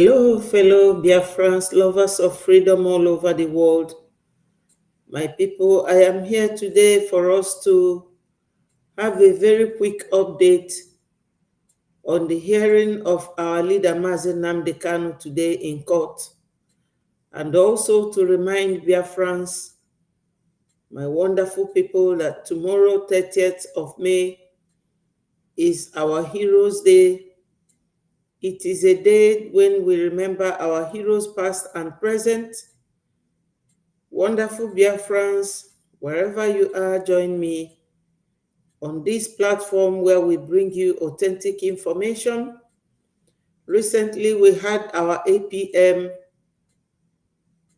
Hello, fellow Biafrans, lovers of freedom all over the world. My people, I am here today for us to have a very quick update on the hearing of our leader, Mazi Nnamdi Kanu, today in court, and also to remind Biafrans, my wonderful people, that tomorrow, 30th of May, is our Heroes' Day. It is a day when we remember our heroes past and present. Wonderful Biafrans, wherever you are, join me on this platform where we bring you authentic information. Recently, we had our APM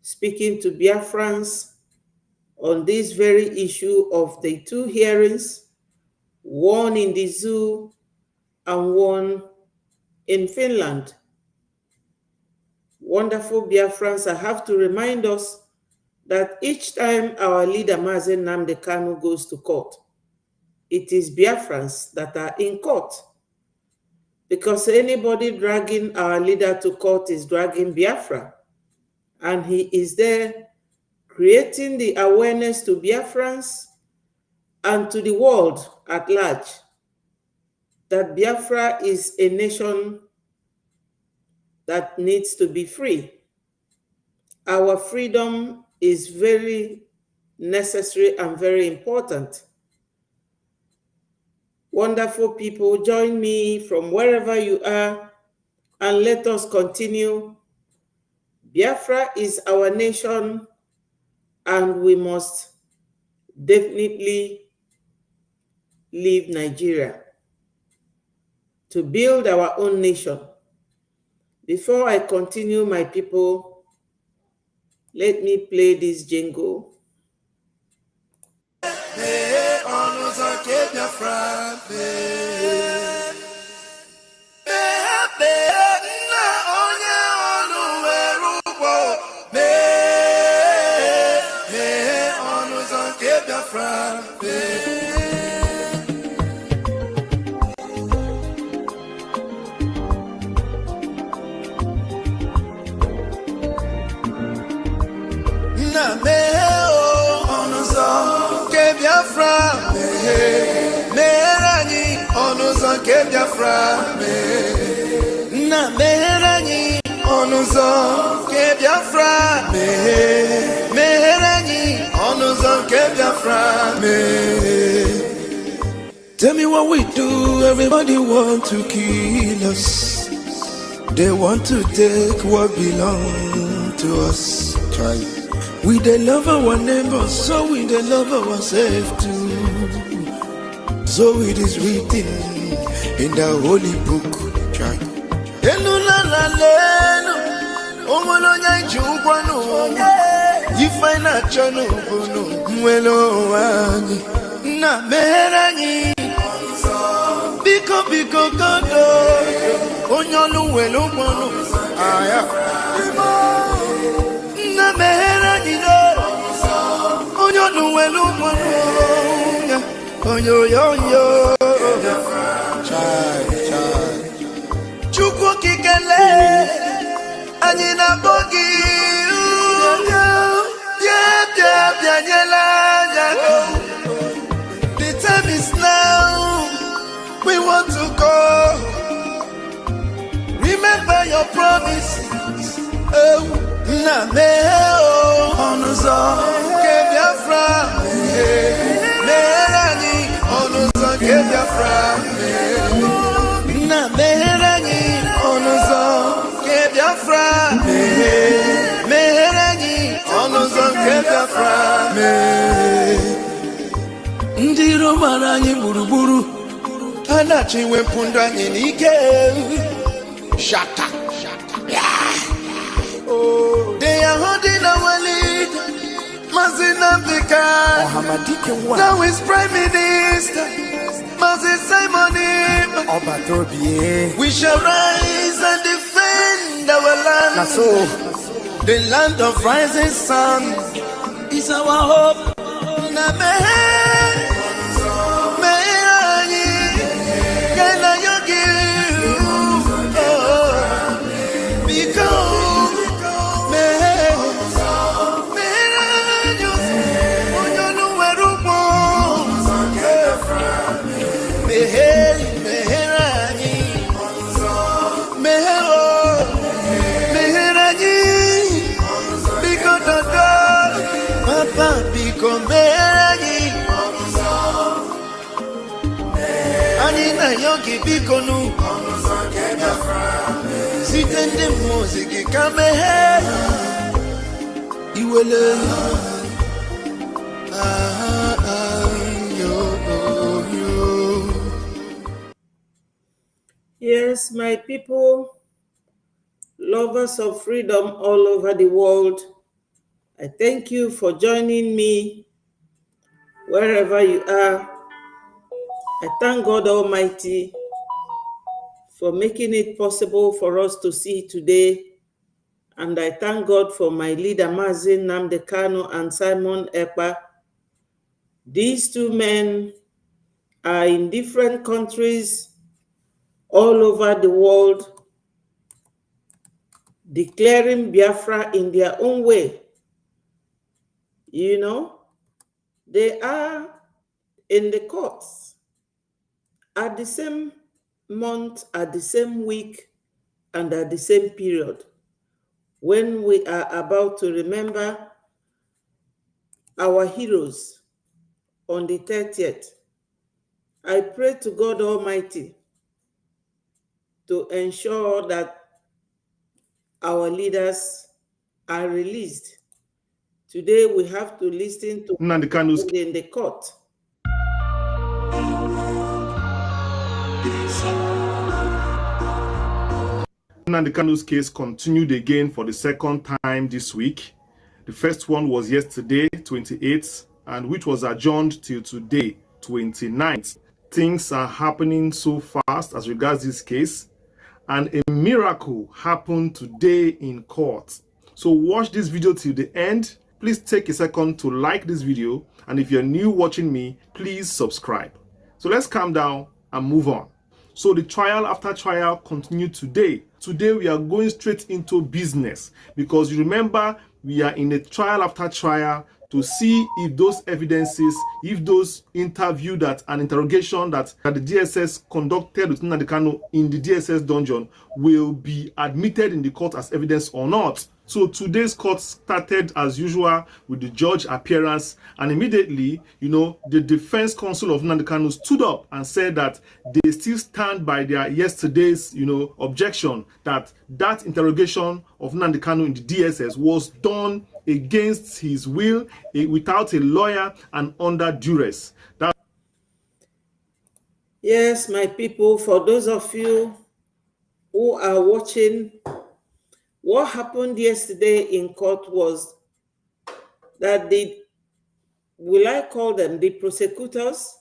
speaking to Biafrans on this very issue of the two hearings, one in the zoo and one in Finland. Wonderful Biafrans, I have to remind us that each time our leader Mazi Nnamdi Kanu goes to court, it is Biafrans that are in court. Because anybody dragging our leader to court is dragging Biafra. And he is there creating the awareness to Biafrans and to the world at large that Biafra is a nation that needs to be free. Our freedom is very necessary and very important. Wonderful people, join me from wherever you are and let us continue. Biafra is our nation and we must definitely leave Nigeria to build our own nation. Before I continue, my people, let me play this jingle. Tell me what we do, everybody want to kill us. They want to take what belongs to us. We they love our neighbors, so we they love ourselves too. So it is written in the holy book. You find a channel, na merani biko kodo onyolu welo mono aya na merani do onyolu welo mono onyo chai chukwu kikele anyị na bogi the time is now. We want to go. Remember your promises. Oh, na me oh, onuzo ke Biafra. Merani onuzo ke Biafra. Na merani onuzo ke Biafra. Merani onuzo ke Biafra. Ndi Roma anyị gburugburu anachi wepụndụ anyị n'ike shaka oh they are holding our lead Mazi Nnamdi Kanu now is prime minister Mazi Simon we shall rise and defend our land the land of rising sun is our hope na because Yogi Bikonu, Sitende music, come here. You will Yes, my people, lovers of freedom all over the world, I thank you for joining me wherever you are. I thank God Almighty for making it possible for us to see today. And I thank God for my leader, Mazi Nnamdi Kanu and Simon Ekpa. These two men are in different countries all over the world, declaring Biafra in their own way. You know, they are in the courts at the same month, at the same week, and at the same period, when we are about to remember our heroes on the 30th. I pray to God Almighty to ensure that our leaders are released. Today we have to listen to Nnamdi Kanu's in the court. Nnamdi Kanu's case continued again for the second time this week. The first one was yesterday, 28th, and which was adjourned till today, 29th. Things are happening so fast as regards this case, and a miracle happened today in court. So watch this video till the end. Please take a second to like this video, and if you're new watching me, please subscribe. So let's calm down and move on. So the trial after trial continued today. Today we are going straight into business, because you remember we are in a trial after trial to see if those evidences, if those interview that an interrogation that the DSS conducted with Nnamdi Kanu in the DSS dungeon will be admitted in the court as evidence or not. So today's court started as usual with the judge appearance, and immediately, the defense counsel of Nnamdi Kanu stood up and said that they still stand by their yesterday's, objection that interrogation of Nnamdi Kanu in the DSS was done against his will, without a lawyer, and under duress. Yes, my people, for those of you who are watching, what happened yesterday in court was that will I call them the prosecutors,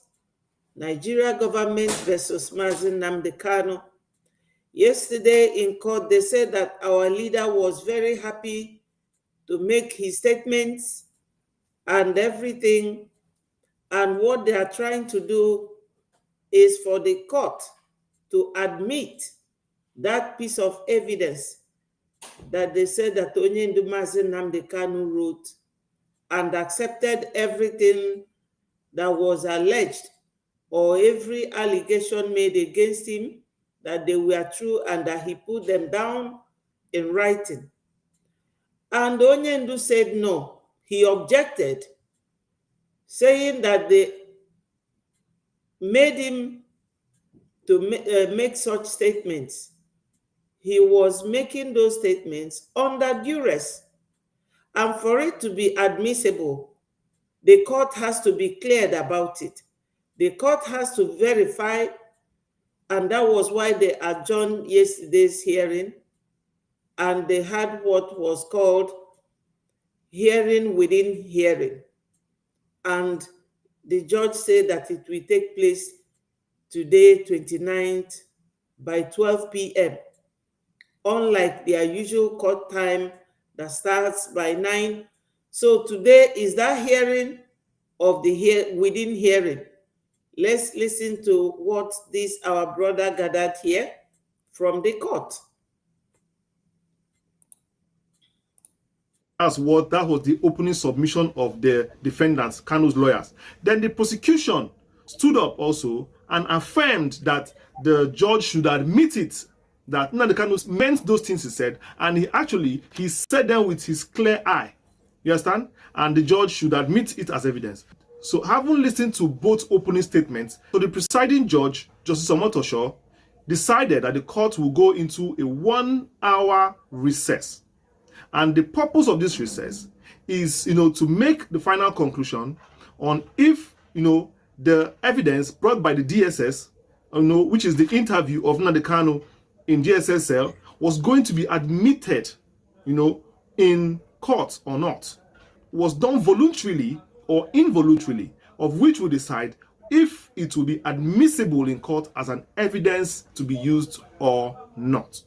Nigeria government versus Mazi Nnamdi Kanu. Yesterday in court, they said that our leader was very happy to make his statements and everything. And what they are trying to do is for the court to admit that piece of evidence that they said that Onyendu Mazi Nnamdi Kanu wrote, and accepted everything that was alleged or every allegation made against him, that they were true, and that he put them down in writing. And Onyendu said no. He objected, saying that they made him to make such statements. He was making those statements under duress. And for it to be admissible, the court has to be cleared about it. The court has to verify, and that was why they adjourned yesterday's hearing, and they had what was called hearing within hearing. And the judge said that it will take place today, 29th, by 12 p.m., unlike their usual court time that starts by 9. So today is that hearing of the within hearing. Let's listen to what this our brother gathered here from the court. That was the opening submission of the defendants, Kanu's lawyers. Then the prosecution stood up also and affirmed that the judge should admit it, that Nnamdi Kanu meant those things he said, and he said them with his clear eye. You understand? And the judge should admit it as evidence. So having listened to both opening statements, so the presiding judge, Justice Omotosho, decided that the court will go into a 1-hour recess. And the purpose of this recess is, to make the final conclusion on if, the evidence brought by the DSS, which is the interview of Nnamdi Kanu in DSS cell, was going to be admitted, in court or not. Was done voluntarily or involuntarily, of which we decide if it will be admissible in court as an evidence to be used or not.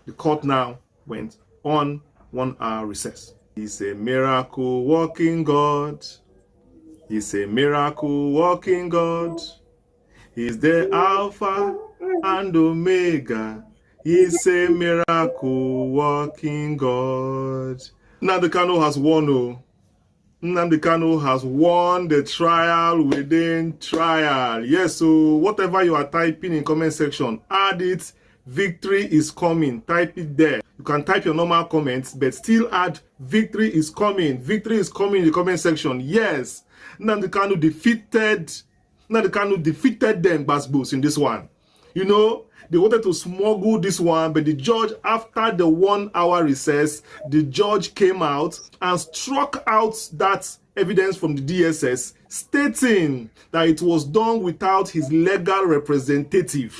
The court now went on 1-hour recess. He's a miracle working God. He's a miracle working God. He's the Alpha and Omega. He's a miracle working God. Nnamdi Kanu has won. Nnamdi Kanu has won the trial within trial. Yes, so whatever you are typing in comment section, add it. Victory is coming. Type it there. You can type your normal comments, but still add victory is coming. Victory is coming in the comment section. Yes, Nnamdi Kanu defeated them, Basbos, in this one. They wanted to smuggle this one, but the judge, after the 1-hour recess, the judge came out and struck out that evidence from the DSS, stating that it was done without his legal representative.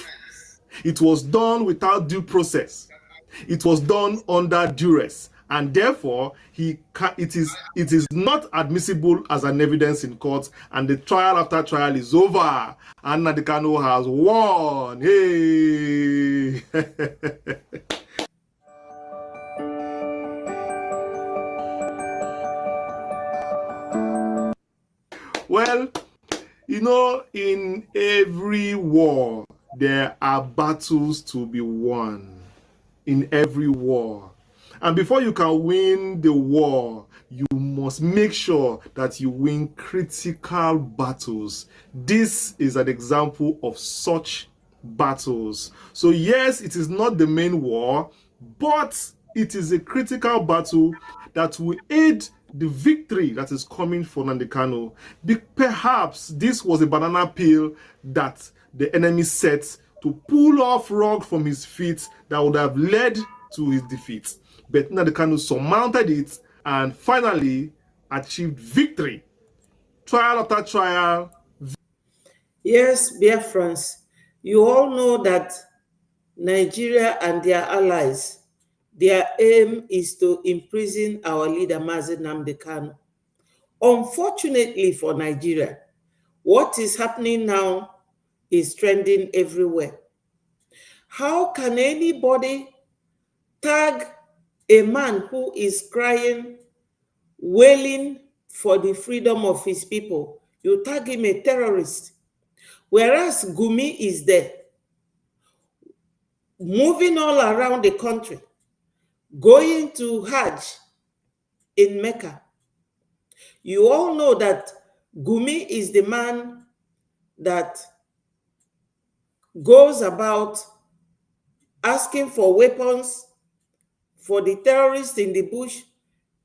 It was done without due process. It was done under duress, and therefore it is not admissible as an evidence in court, and the trial after trial is over, and Nnamdi Kanu has won. Hey! Well, in every war, there are battles to be won. In every war. And before you can win the war, you must make sure that you win critical battles. This is an example of such battles. So yes, it is not the main war, but it is a critical battle that will aid the victory that is coming for Nnamdi Kanu. Perhaps this was a banana peel that the enemy set to pull off rug from his feet that would have led to his defeat. But Nnamdi Kanu surmounted it and finally achieved victory. Trial after trial. Yes, Biafrans, you all know that Nigeria and their allies, their aim is to imprison our leader, Nnamdi Kanu. Unfortunately for Nigeria, what is happening now is trending everywhere. How can anybody tag a man who is crying, wailing for the freedom of his people? You tag him a terrorist. Whereas Gumi is there, moving all around the country, going to Hajj in Mecca. You all know that Gumi is the man that goes about asking for weapons for the terrorists in the bush,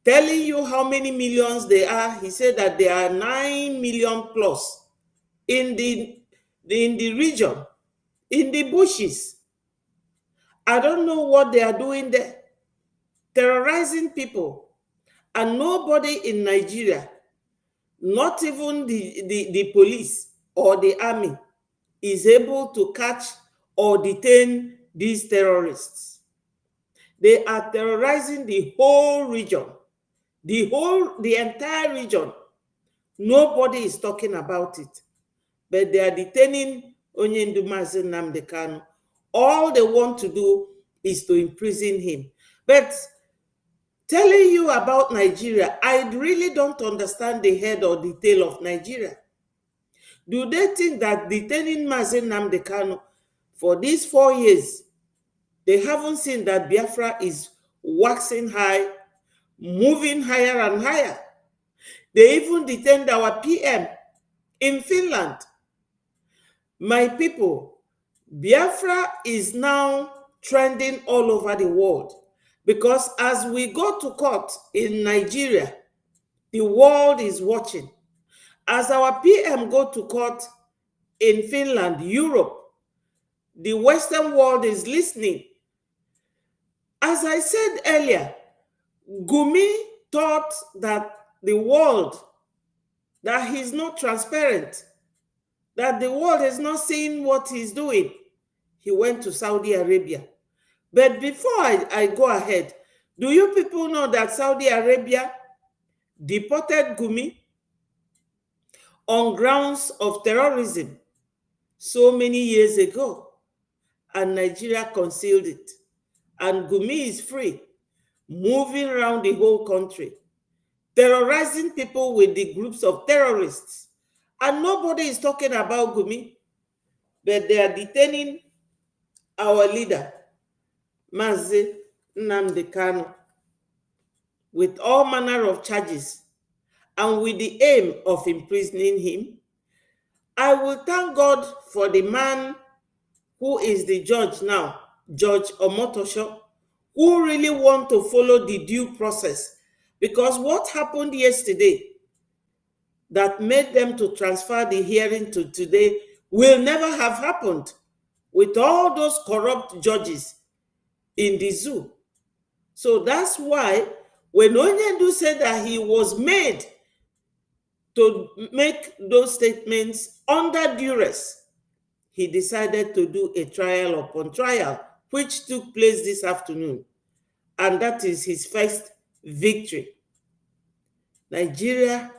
telling you how many millions they are. He said that there are 9 million plus in the region, in the bushes. I don't know what they are doing there, terrorizing people. And nobody in Nigeria, not even the police or the army, is able to catch or detain these terrorists. They are terrorizing the whole region, the entire region. Nobody is talking about it, but they are detaining Onyendu Mazi Nnamdi Kanu. All they want to do is to imprison him. But telling you about Nigeria, I really don't understand the head or the tail of Nigeria. Do they think that detaining Mazi Nnamdi Kanu for these 4 years, they haven't seen that Biafra is waxing high, moving higher and higher. They even detained our PM in Finland. My people, Biafra is now trending all over the world because as we go to court in Nigeria, the world is watching. As our PM go to court in Finland, Europe, the Western world is listening. As I said earlier, Gumi thought that the world, that he's not transparent, that the world is not seeing what he's doing. He went to Saudi Arabia. But before I go ahead, do you people know that Saudi Arabia deported Gumi on grounds of terrorism so many years ago, and Nigeria concealed it? And Gumi is free, moving around the whole country, terrorizing people with the groups of terrorists. And nobody is talking about Gumi, but they are detaining our leader, Mazi Nnamdi Kanu, with all manner of charges and with the aim of imprisoning him. I will thank God for the man who is the judge now, Judge Omotosho, who really want to follow the due process, because what happened yesterday that made them to transfer the hearing to today will never have happened with all those corrupt judges in the zoo. So that's why when Onyendu said that he was made to make those statements under duress, he decided to do a trial upon trial, which took place this afternoon. And that is his first victory. Nigeria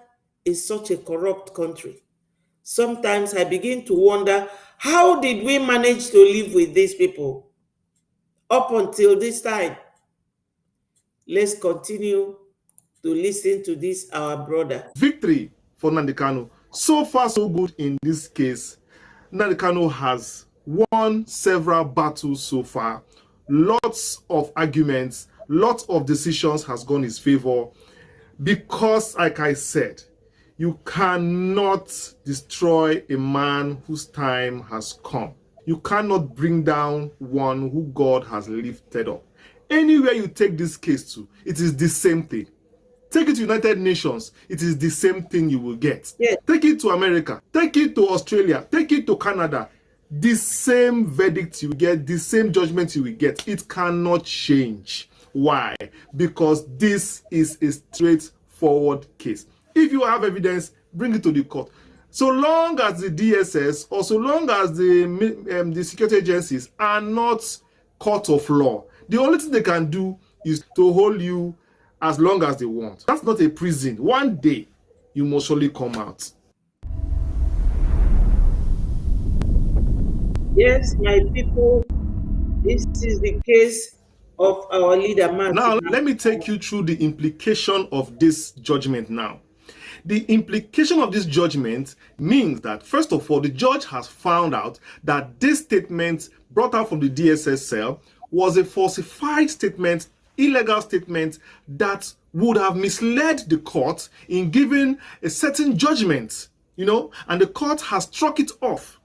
is such a corrupt country. Sometimes I begin to wonder, how did we manage to live with these people up until this time? Let's continue to listen to this, our brother. Victory for Nnamdi Kanu. So far, so good in this case. Nnamdi Kanu has won several battles so far. Lots of arguments, lots of decisions has gone his favor. Because, like I said, you cannot destroy a man whose time has come. You cannot bring down one who God has lifted up. Anywhere you take this case to, it is the same thing. Take it to United Nations, it is the same thing you will get. Yeah. Take it to America, take it to Australia, take it to Canada. The same verdict you will get, the same judgment you will get. It cannot change. Why? Because this is a straightforward case. If you have evidence, bring it to the court. So long as the DSS or so long as the security agencies are not court of law, the only thing they can do is to hold you as long as they want. That's not a prison. One day, you must surely come out. Yes, my people, this is the case of our leader, Mazi. Now, let me take you through the implication of this judgment now. The implication of this judgment means that, first of all, the judge has found out that this statement brought out from the DSS cell was a falsified statement, illegal statement that would have misled the court in giving a certain judgment, and the court has struck it off.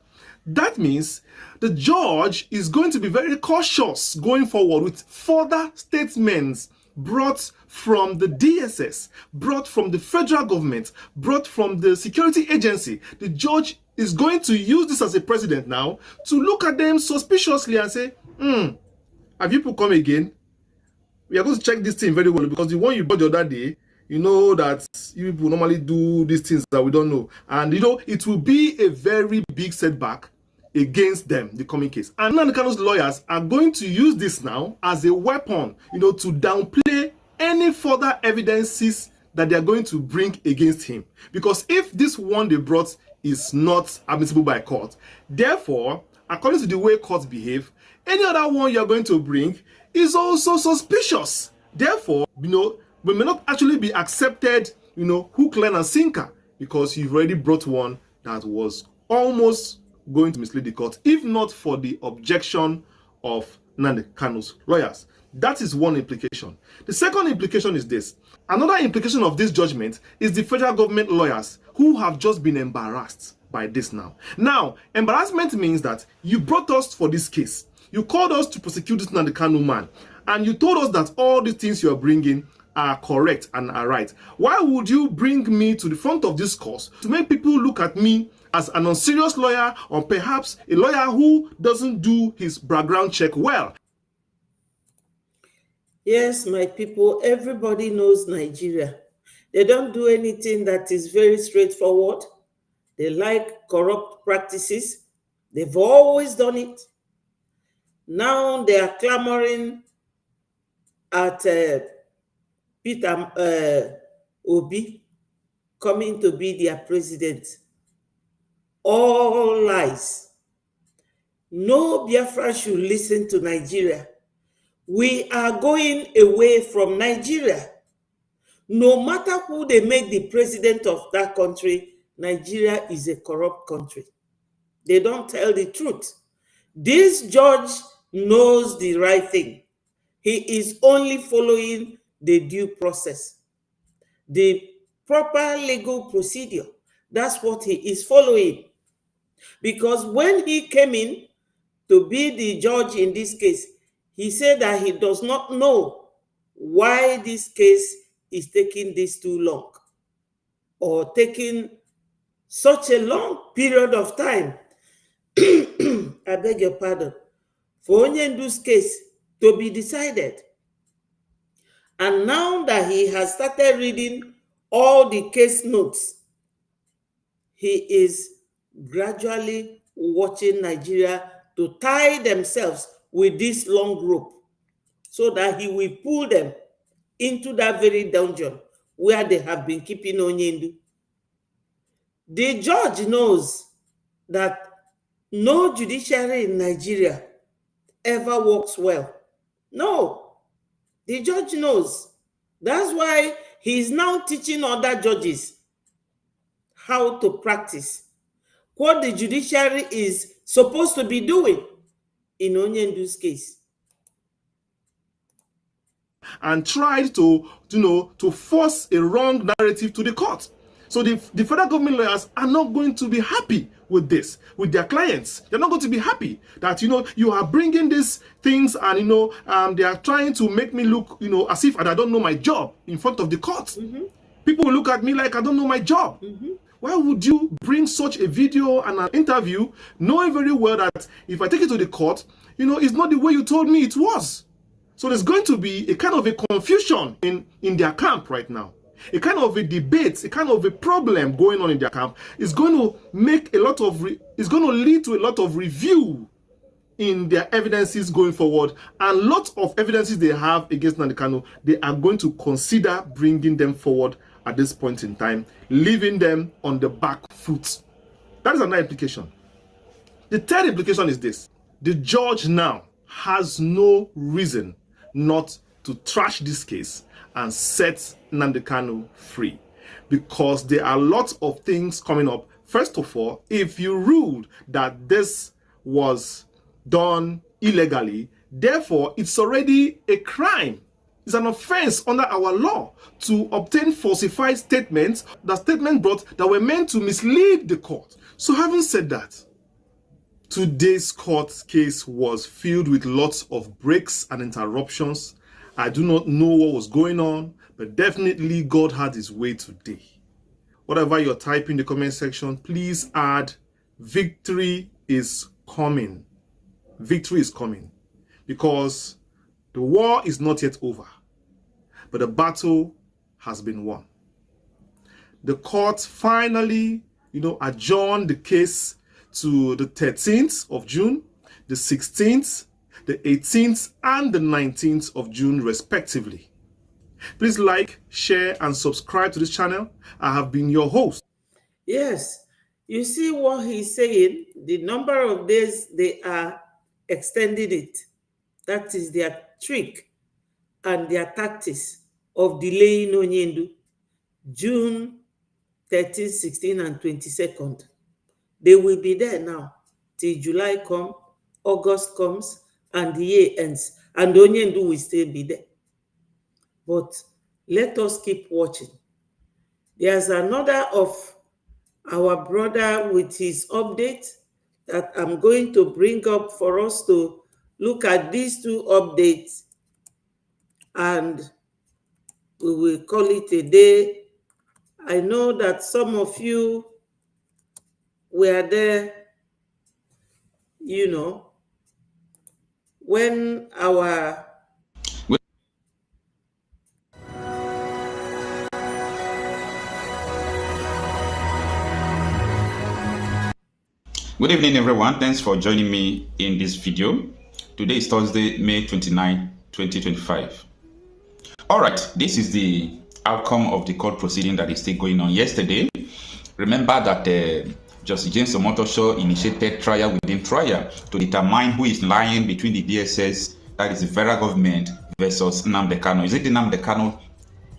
That means the judge is going to be very cautious going forward with further statements brought from the DSS, brought from the federal government, brought from the security agency. The judge is going to use this as a precedent now to look at them suspiciously and say, have you people come again? We are going to check this thing very well, because the one you brought the other day, you know that you people normally do these things that we don't know. And it will be a very big setback against them, the coming case. And Nnamdi Kanu's lawyers are going to use this now as a weapon, to downplay any further evidences that they are going to bring against him. Because if this one they brought is not admissible by court, therefore, according to the way courts behave, any other one you are going to bring is also suspicious. Therefore, we may not actually be accepted, hook, line, and sinker, because you've already brought one that was almost going to mislead the court, if not for the objection of Nnamdi Kanu's lawyers. That is one implication. The second implication is this. Another implication of this judgment is the federal government lawyers who have just been embarrassed by this now. Now, embarrassment means that you brought us for this case. You called us to prosecute this Nnamdi Kanu man, and you told us that all the things you are bringing are correct and are right. Why would you bring me to the front of this cause to make people look at me as an unserious lawyer, or perhaps a lawyer who doesn't do his background check well? Yes, my people, everybody knows Nigeria. They don't do anything that is very straightforward. They like corrupt practices. They've always done it. Now they are clamoring at Peter Obi coming to be their president. All lies. No Biafran should listen to Nigeria. We are going away from Nigeria. No matter who they make the president of that country, Nigeria is a corrupt country. They don't tell the truth. This judge knows the right thing. He is only following the due process, the proper legal procedure. That's what he is following. Because when he came in to be the judge in this case, he said that he does not know why this case is taking this too long, or taking such a long period of time. I beg your pardon. For Onyendu's case to be decided. And now that he has started reading all the case notes, he is gradually watching Nigeria to tie themselves with this long rope, so that he will pull them into that very dungeon where they have been keeping Onyendu. The judge knows that no judiciary in Nigeria ever works well. No, the judge knows. That's why he is now teaching other judges how to practice what the judiciary is supposed to be doing in Onyendu's case. And tried to force a wrong narrative to the court. So the federal government lawyers are not going to be happy with this, with their clients. They're not going to be happy that, you are bringing these things and, they are trying to make me look, as if I don't know my job in front of the court. Mm-hmm. People will look at me like I don't know my job. Mm-hmm. Why would you bring such a video and an interview knowing very well that if I take it to the court, it's not the way you told me it was? So there's going to be a kind of a confusion in their camp right now. A kind of a debate, a kind of a problem going on in their camp. It's going to make it's going to lead to a lot of review in their evidences going forward. And lots of evidences they have against Nnamdi Kanu, they are going to consider bringing them forward at this point in time, leaving them on the back foot. That is another implication. The third implication is this. The judge now has no reason not to trash this case and set Nnamdi Kanu free, because there are lots of things coming up. First of all, if you ruled that this was done illegally, therefore it's already a crime. It's an offense under our law to obtain falsified statements, the statements brought that were meant to mislead the court. So having said that, today's court case was filled with lots of breaks and interruptions. I do not know what was going on, but definitely God had his way today. Whatever you're typing in the comment section, please add, victory is coming. Victory is coming, because the war is not yet over, but the battle has been won. The court finally, adjourned the case to the 13th of June, the 16th, the 18th, and the 19th of June, respectively. Please like, share, and subscribe to this channel. I have been your host. Yes, you see what he's saying? The number of days they are extending it. That is their trick and their tactics of delaying Onyendu. June 13, 16, and 22nd. They will be there now till July comes, August comes, and the year ends. and Onyendu will still be there. But let us keep watching. There's another of our brother with his update that I'm going to bring up for us to look at these two updates, and we will call it a day. I know that some of you were there, when our Good evening, everyone. Thanks for joining me in this video. Today is Thursday, May 29, 2025. All right, this is the outcome of the court proceeding that is still going on. Yesterday, remember that Justice James Omotosho initiated trial within trial to determine who is lying between the DSS, that is the federal government, versus Nnamdi Kanu. Is it the Nnamdi Kanu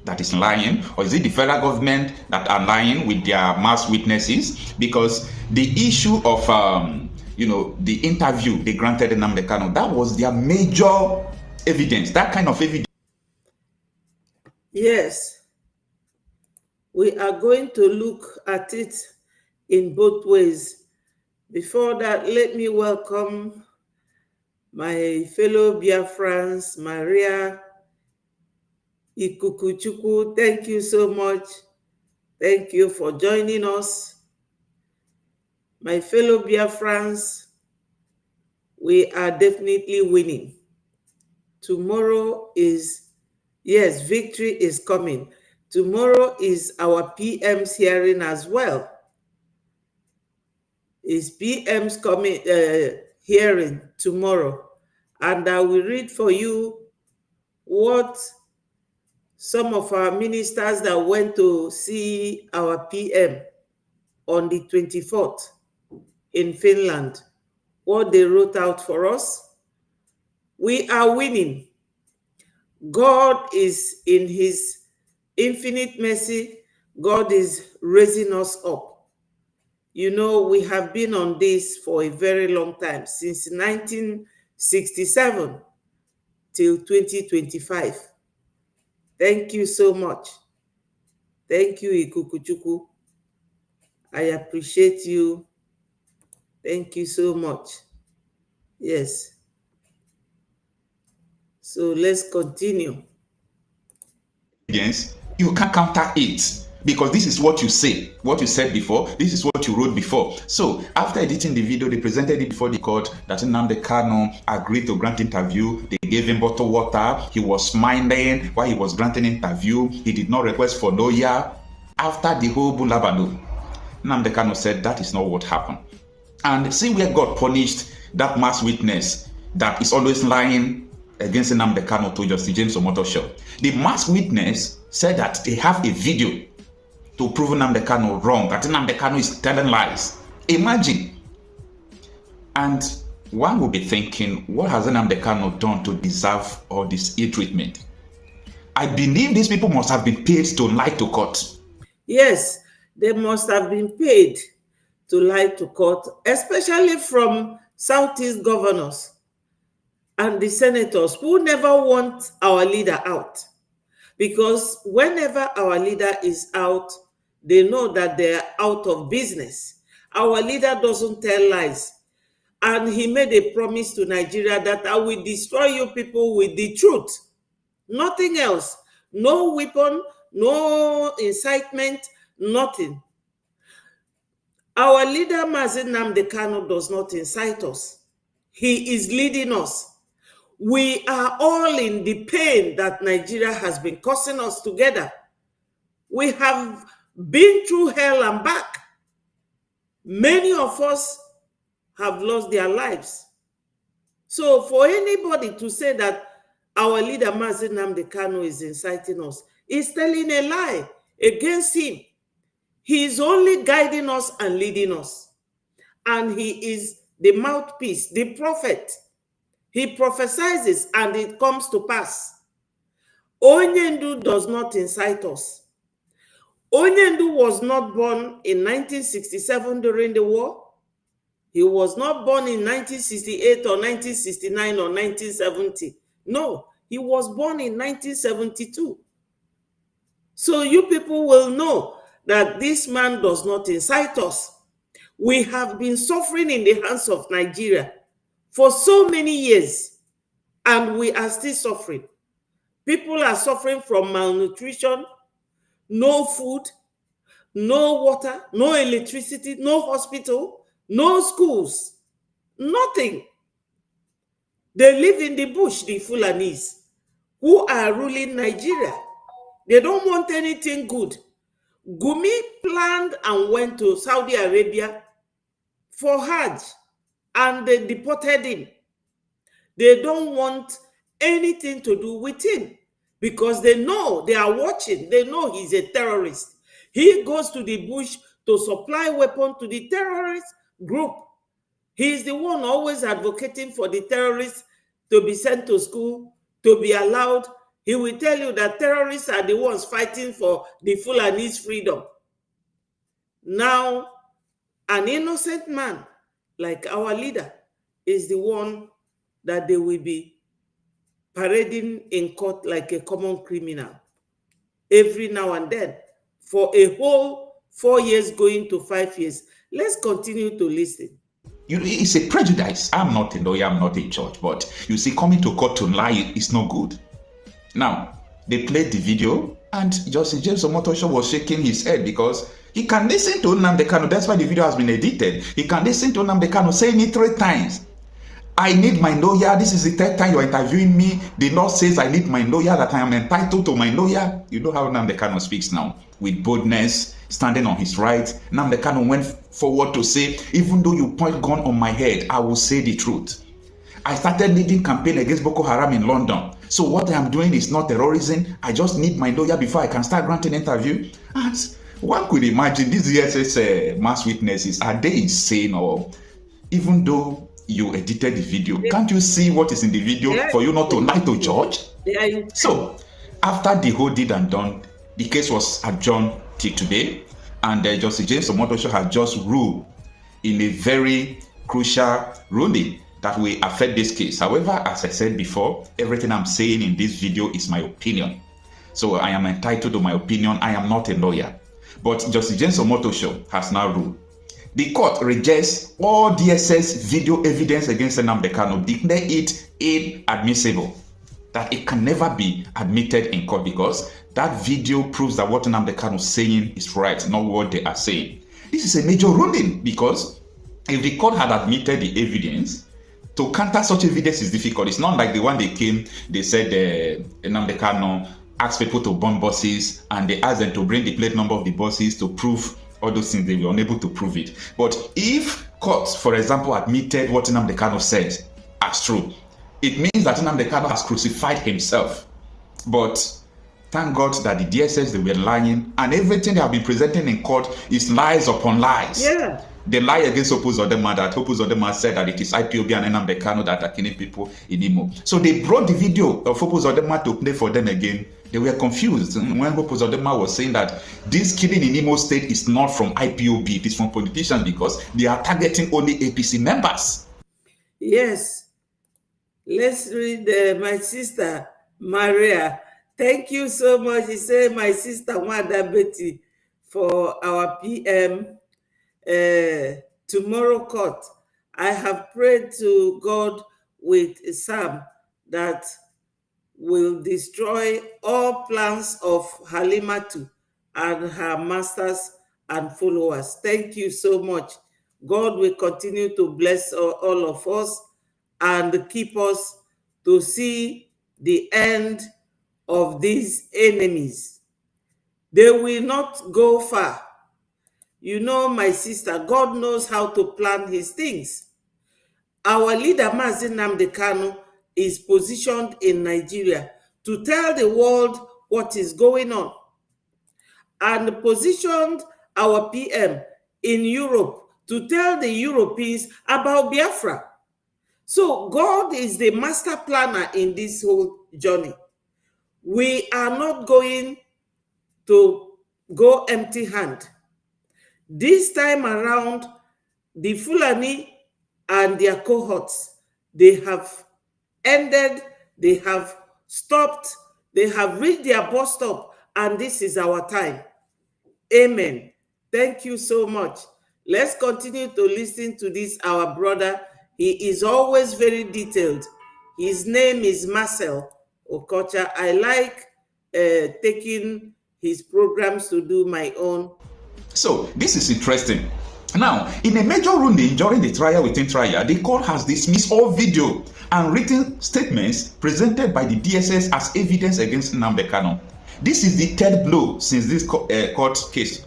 that is lying, or is it the federal government that are lying with their mass witnesses? Because the issue of the interview they granted Nnamdi Kanu, that was their major evidence, that kind of evidence. Yes, we are going to look at it in both ways. Before that, let me welcome my fellow Biafrans, Maria Ikukuchukwu. Thank you so much. Thank you for joining us. My fellow Biafrans, we are definitely winning. Tomorrow is, yes, victory is coming. Tomorrow is our PM's hearing as well. Is PM's coming hearing tomorrow. And I will read for you what some of our ministers that went to see our PM on the 24th in Finland, what they wrote out for us. We are winning. God is in his infinite mercy. God is raising us up. You know, we have been on this for a very long time, since 1967 till 2025. Thank you so much. Thank you, Ikukuchukwu. I appreciate you. Thank you so much. Yes. So let's continue. Yes, you can't counter it, because this is what you say, what you said before, this is what you wrote before. So after editing the video, they presented it before the court that Nnamdi Kanu agreed to grant interview. They gave him bottled water. He was smiling while he was granting interview. He did not request for lawyer. After the whole bulabalo, Nnamdi Kanu said that is not what happened. And see where God punished that mass witness that is always lying against Nnamdi Kanu to Justice James Omotosho. The mass witness said that they have a video to prove Nnamdi Kanu wrong, that Nnamdi Kanu is telling lies. Imagine. And one will be thinking, what has Nnamdi Kanu done to deserve all this ill treatment? I believe these people must have been paid to lie to court. Yes, they must have been paid to lie to court, especially from Southeast governors and the senators who never want our leader out. Because whenever our leader is out, they know that they're out of business. Our leader doesn't tell lies. And he made a promise to Nigeria that I will destroy you people with the truth. Nothing else. No weapon, no incitement, nothing. Our leader, Nnamdi Kanu, does not incite us. He is leading us. We are all in the pain that Nigeria has been causing us together. We have been through hell and back. Many of us have lost their lives. So for anybody to say that our leader, Nnamdi Kanu, is inciting us, is telling a lie against him. He is only guiding us and leading us. And he is the mouthpiece, the prophet. He prophesies and it comes to pass. Onyendu does not incite us. Onyendu was not born in 1967 during the war. He was not born in 1968 or 1969 or 1970. No, he was born in 1972. So you people will know that this man does not incite us. We have been suffering in the hands of Nigeria for so many years, and we are still suffering. People are suffering from malnutrition, no food, no water, no electricity, no hospital, no schools, nothing. They live in the bush, the Fulanis, who are ruling Nigeria. They don't want anything good. Gumi planned and went to Saudi Arabia for Hajj, and they deported him. They don't want anything to do with him because they know, they are watching, they know he's a terrorist. He goes to the bush to supply weapons to the terrorist group. He is the one always advocating for the terrorists to be sent to school, to be allowed. He will tell you that terrorists are the ones fighting for the Fulani's freedom. Now, an innocent man like our leader is the one that they will be parading in court like a common criminal every now and then for a whole 4 years going to 5 years. Let's continue to listen. It's a prejudice. I'm not a lawyer, I'm not a judge, but you see, coming to court to lie is no good. Now, they played the video, and Justice James Omotosho was shaking his head because he can listen to Nnamdi Kanu. That's why the video has been edited. He can listen to Nnamdi Kanu saying it 3 times. I need my lawyer. This is the 3rd time you're interviewing me. The law says I need my lawyer, that I am entitled to my lawyer. You know how Nnamdi Kanu speaks now, with boldness, standing on his right. Nnamdi Kanu went forward to say, even though you point gun on my head, I will say the truth. I started leading campaign against Boko Haram in London. So what I am doing is not terrorism. I just need my lawyer before I can start granting interview. And one could imagine these DSS mass witnesses, are they insane? Or even though you edited the video, can't you see what is in the video for you not to lie to judge? So after the whole did and done, the case was adjourned till today, and Justice James Omotosho has just ruled in a very crucial ruling that will affect this case. However, as I said before, everything I'm saying in this video is my opinion. So I am entitled to my opinion. I am not a lawyer. But Justice James Omotosho has now ruled. The court rejects all DSS video evidence against Nnamdi Kanu, declare it inadmissible, that it can never be admitted in court because that video proves that what Nnamdi Kanu is saying is right, not what they are saying. This is a major ruling because if the court had admitted the evidence, to counter such evidence is difficult. It's not like the one they came, they said Nnamdi Kanu asked people to burn buses and they asked them to bring the plate number of the buses to prove all those things. They were unable to prove it. But if courts, for example, admitted what Nnamdi Kanu said as true, it means that Nnamdi Kanu has crucified himself. But thank God that the DSS, they were lying, and everything they have been presenting in court is lies upon lies. Yeah. They lie against Hope Uzodinma, that Hope Uzodinma said that it is IPOB and Nnamdi Kanu that are killing people in Imo. So they brought the video of Hope Uzodinma to play for them again. They were confused when Hope Uzodinma was saying that this killing in Imo State is not from IPOB, it is from politicians because they are targeting only APC members. Yes. Let's read my sister, Maria. Thank you so much. He said, my sister, Wanda Betty, for our PM tomorrow court. I have prayed to God with a psalm that will destroy all plans of Halimatu and her masters and followers. Thank you so much. God will continue to bless all of us and keep us to see the end of these enemies. They will not go far. You know, my sister, God knows how to plan his things. Our leader, Mazi Nnamdi Kanu, is positioned in Nigeria to tell the world what is going on, and positioned our PM in Europe to tell the Europeans about Biafra. So God is the master planner in this whole journey. We are not going to go empty-handed. This time around, the Fulani and their cohorts, they have ended They have stopped. They have reached their bus stop, and this is our time. Amen. Thank you so much. Let's continue to listen to this, our brother. He is always very detailed. His name is Marcel Okocha. I like taking his programs to do my own. So this is interesting. Now, in a major ruling during the trial within trial, the court has dismissed all video and written statements presented by the DSS as evidence against Nnamdi Kanu. This is the third blow since this court case,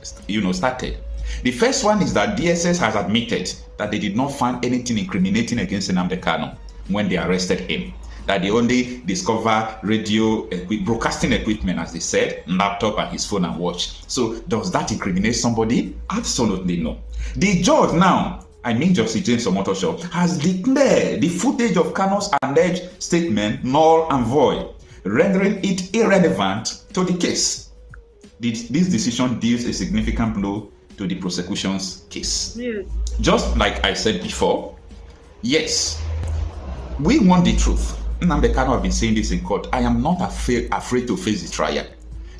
started. The first one is that DSS has admitted that they did not find anything incriminating against Nnamdi Kanu when they arrested him. That they only discover radio broadcasting equipment, as they said, laptop and his phone and watch. So does that incriminate somebody? Absolutely no. The judge now, Justice James Omotosho, has declared the footage of Kanu's alleged statement null and void, rendering it irrelevant to the case. This decision deals a significant blow to the prosecution's case. Yes. Just like I said before, yes, we want the truth. Nnamdi Kanu have been saying this in court. I am not afraid to face the trial.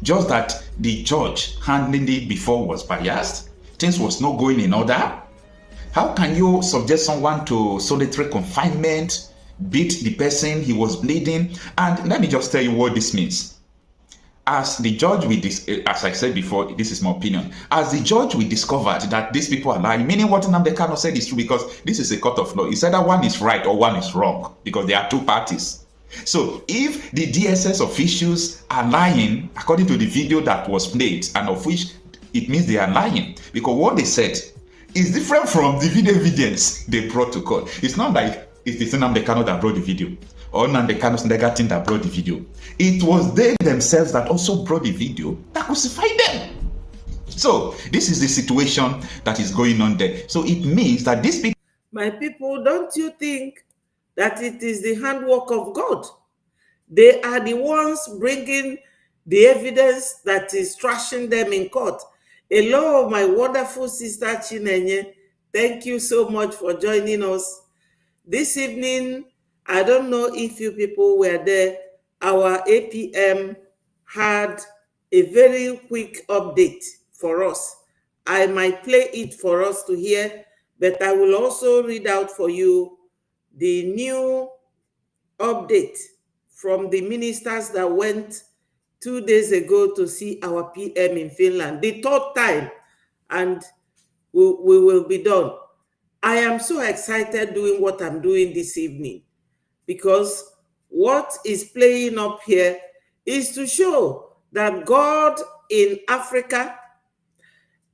Just that the judge handling it before was biased. Things was not going in order. How can you subject someone to solitary confinement, beat the person, he was bleeding? And let me just tell you what this means. As the judge, as I said before, this is my opinion. As the judge, we discovered that these people are lying, meaning what Nnamdi Kanu said is true, because this is a court of law. It's either one is right or one is wrong, because there are two parties. So if the DSS officials are lying, according to the video that was played, and of which it means they are lying, because what they said is different from the video evidence they brought to court. It's not like it's Nnamdi Kanu that brought the video, or Nnamdi Kanu's negative that brought the video. It was they themselves that also brought the video that crucified them. So this is the situation that is going on there. So it means that these people... My people, don't you think that it is the handwork of God? They are the ones bringing the evidence that is trashing them in court. Hello, my wonderful sister Chinenye. Thank you so much for joining us this evening. I don't know if you people were there. Our APM had a very quick update for us. I might play it for us to hear, but I will also read out for you the new update from the ministers that went 2 days ago to see our PM in Finland, the third time, and we will be done. I am so excited doing what I'm doing this evening, because what is playing up here is to show that God in Africa,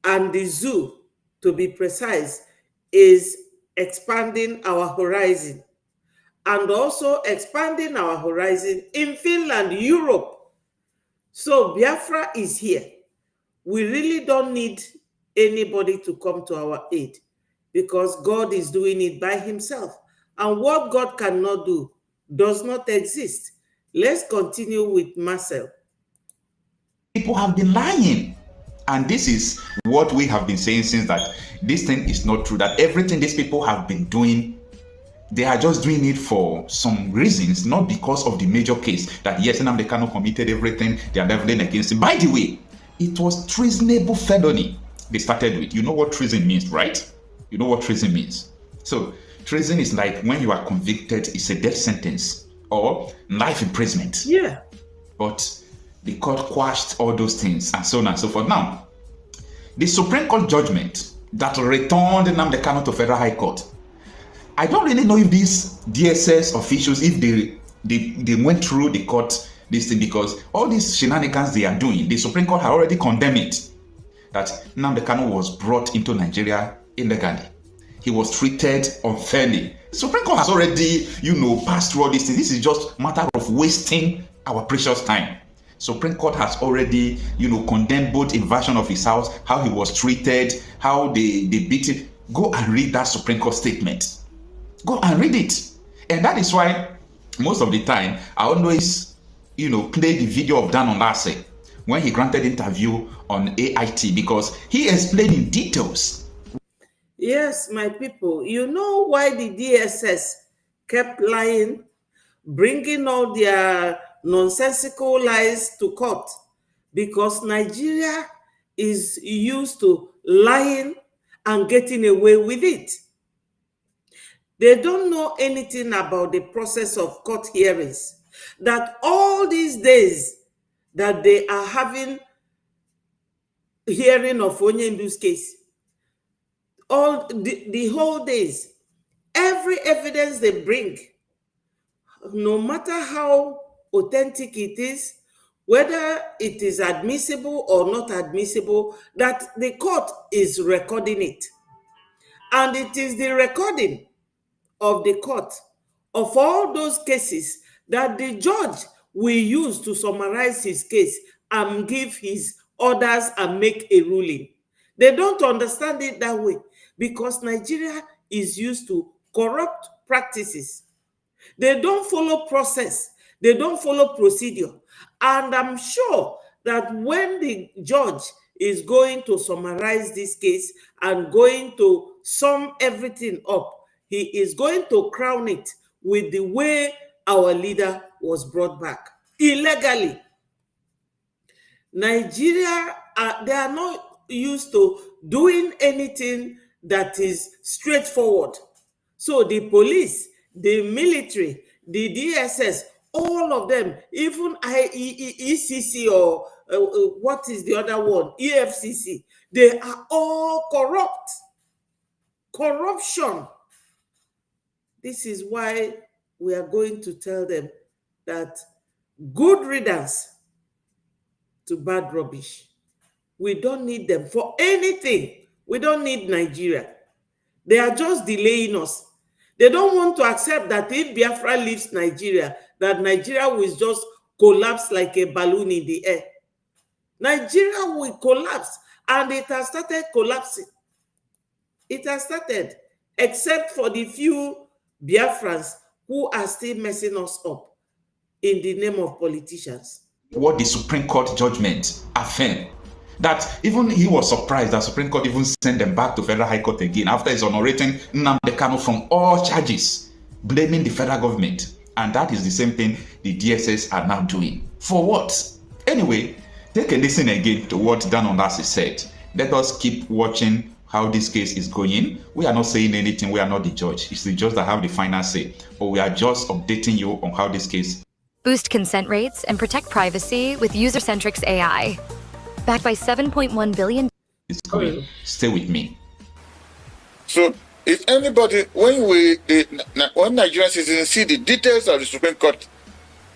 and the zoo, to be precise, is expanding our horizon, and also expanding our horizon in Finland, Europe. So Biafra is here. We really don't need anybody to come to our aid, because God is doing it by himself. And what God cannot do does not exist. Let's continue with Marcel. People have been lying. And this is what we have been saying since, that this thing is not true, that everything these people have been doing, they are just doing it for some reasons, not because of the major case, that yes, Nnamdi Kanu committed everything, they are leveling against him. By the way, it was treasonable felony they started with. You know what treason means, right? You know what treason means. So treason is like when you are convicted, it's a death sentence or life imprisonment. Yeah. But the court quashed all those things and so on and so forth. Now, the Supreme Court judgment that returned Nnamdi Kanu to Federal High Court, I don't really know if these DSS officials, if they went through the court this thing, because all these shenanigans they are doing, the Supreme Court had already condemned it, that Nnamdi Kanu was brought into Nigeria illegally. He was treated unfairly. Supreme Court has already, passed through all these things. This is just a matter of wasting our precious time. Supreme Court has already, condemned both invasion of his house, how he was treated, how they beat him. Go and read that Supreme Court statement. Go and read it. And that is why most of the time I always, play the video of Dan Olase when he granted interview on AIT, because he explained in details. Yes, my people, you know why the DSS kept lying? bringing all their nonsensical lies to court, because Nigeria is used to lying and getting away with it. They don't know anything about the process of court hearings, that all these days that they are having hearing of Onyendu's case, all the whole days, every evidence they bring, no matter how authentic it is, whether it is admissible or not admissible, that the court is recording it. And it is the recording of the court of all those cases that the judge will use to summarize his case and give his orders and make a ruling. They don't understand it that way because Nigeria is used to corrupt practices. They don't follow process. They don't follow procedure. And I'm sure that when the judge is going to summarize this case and going to sum everything up, he is going to crown it with the way our leader was brought back illegally. Nigeria, they are not used to doing anything that is straightforward. So the police, the military, the DSS, all of them, even ECC or what is the other one, EFCC, they are all corrupt. Corruption. This is why we are going to tell them that good riddance to bad rubbish. We don't need them for anything. We don't need Nigeria. They are just delaying us. They don't want to accept that if Biafra leaves Nigeria, that Nigeria will just collapse like a balloon in the air. Nigeria will collapse, and it has started collapsing. It has started, except for the few Biafrans who are still messing us up in the name of politicians. What the Supreme Court judgment affirmed, that even he was surprised that Supreme Court even sent them back to Federal High Court again after exonerating Nnamdi Kanu from all charges, blaming the federal government. And that is the same thing the DSS are now doing. For what? Anyway, take a listen again to what Dan Ondasi said. Let us keep watching how this case is going. We are not saying anything. We are not the judge. It's the judge that have the final say. But we are just updating you on how this case. Boost consent rates and protect privacy with user-centric AI. Backed by $7.1 billion. It's coming. Stay with me. So, if anybody, when Nigerian citizens see the details of the Supreme Court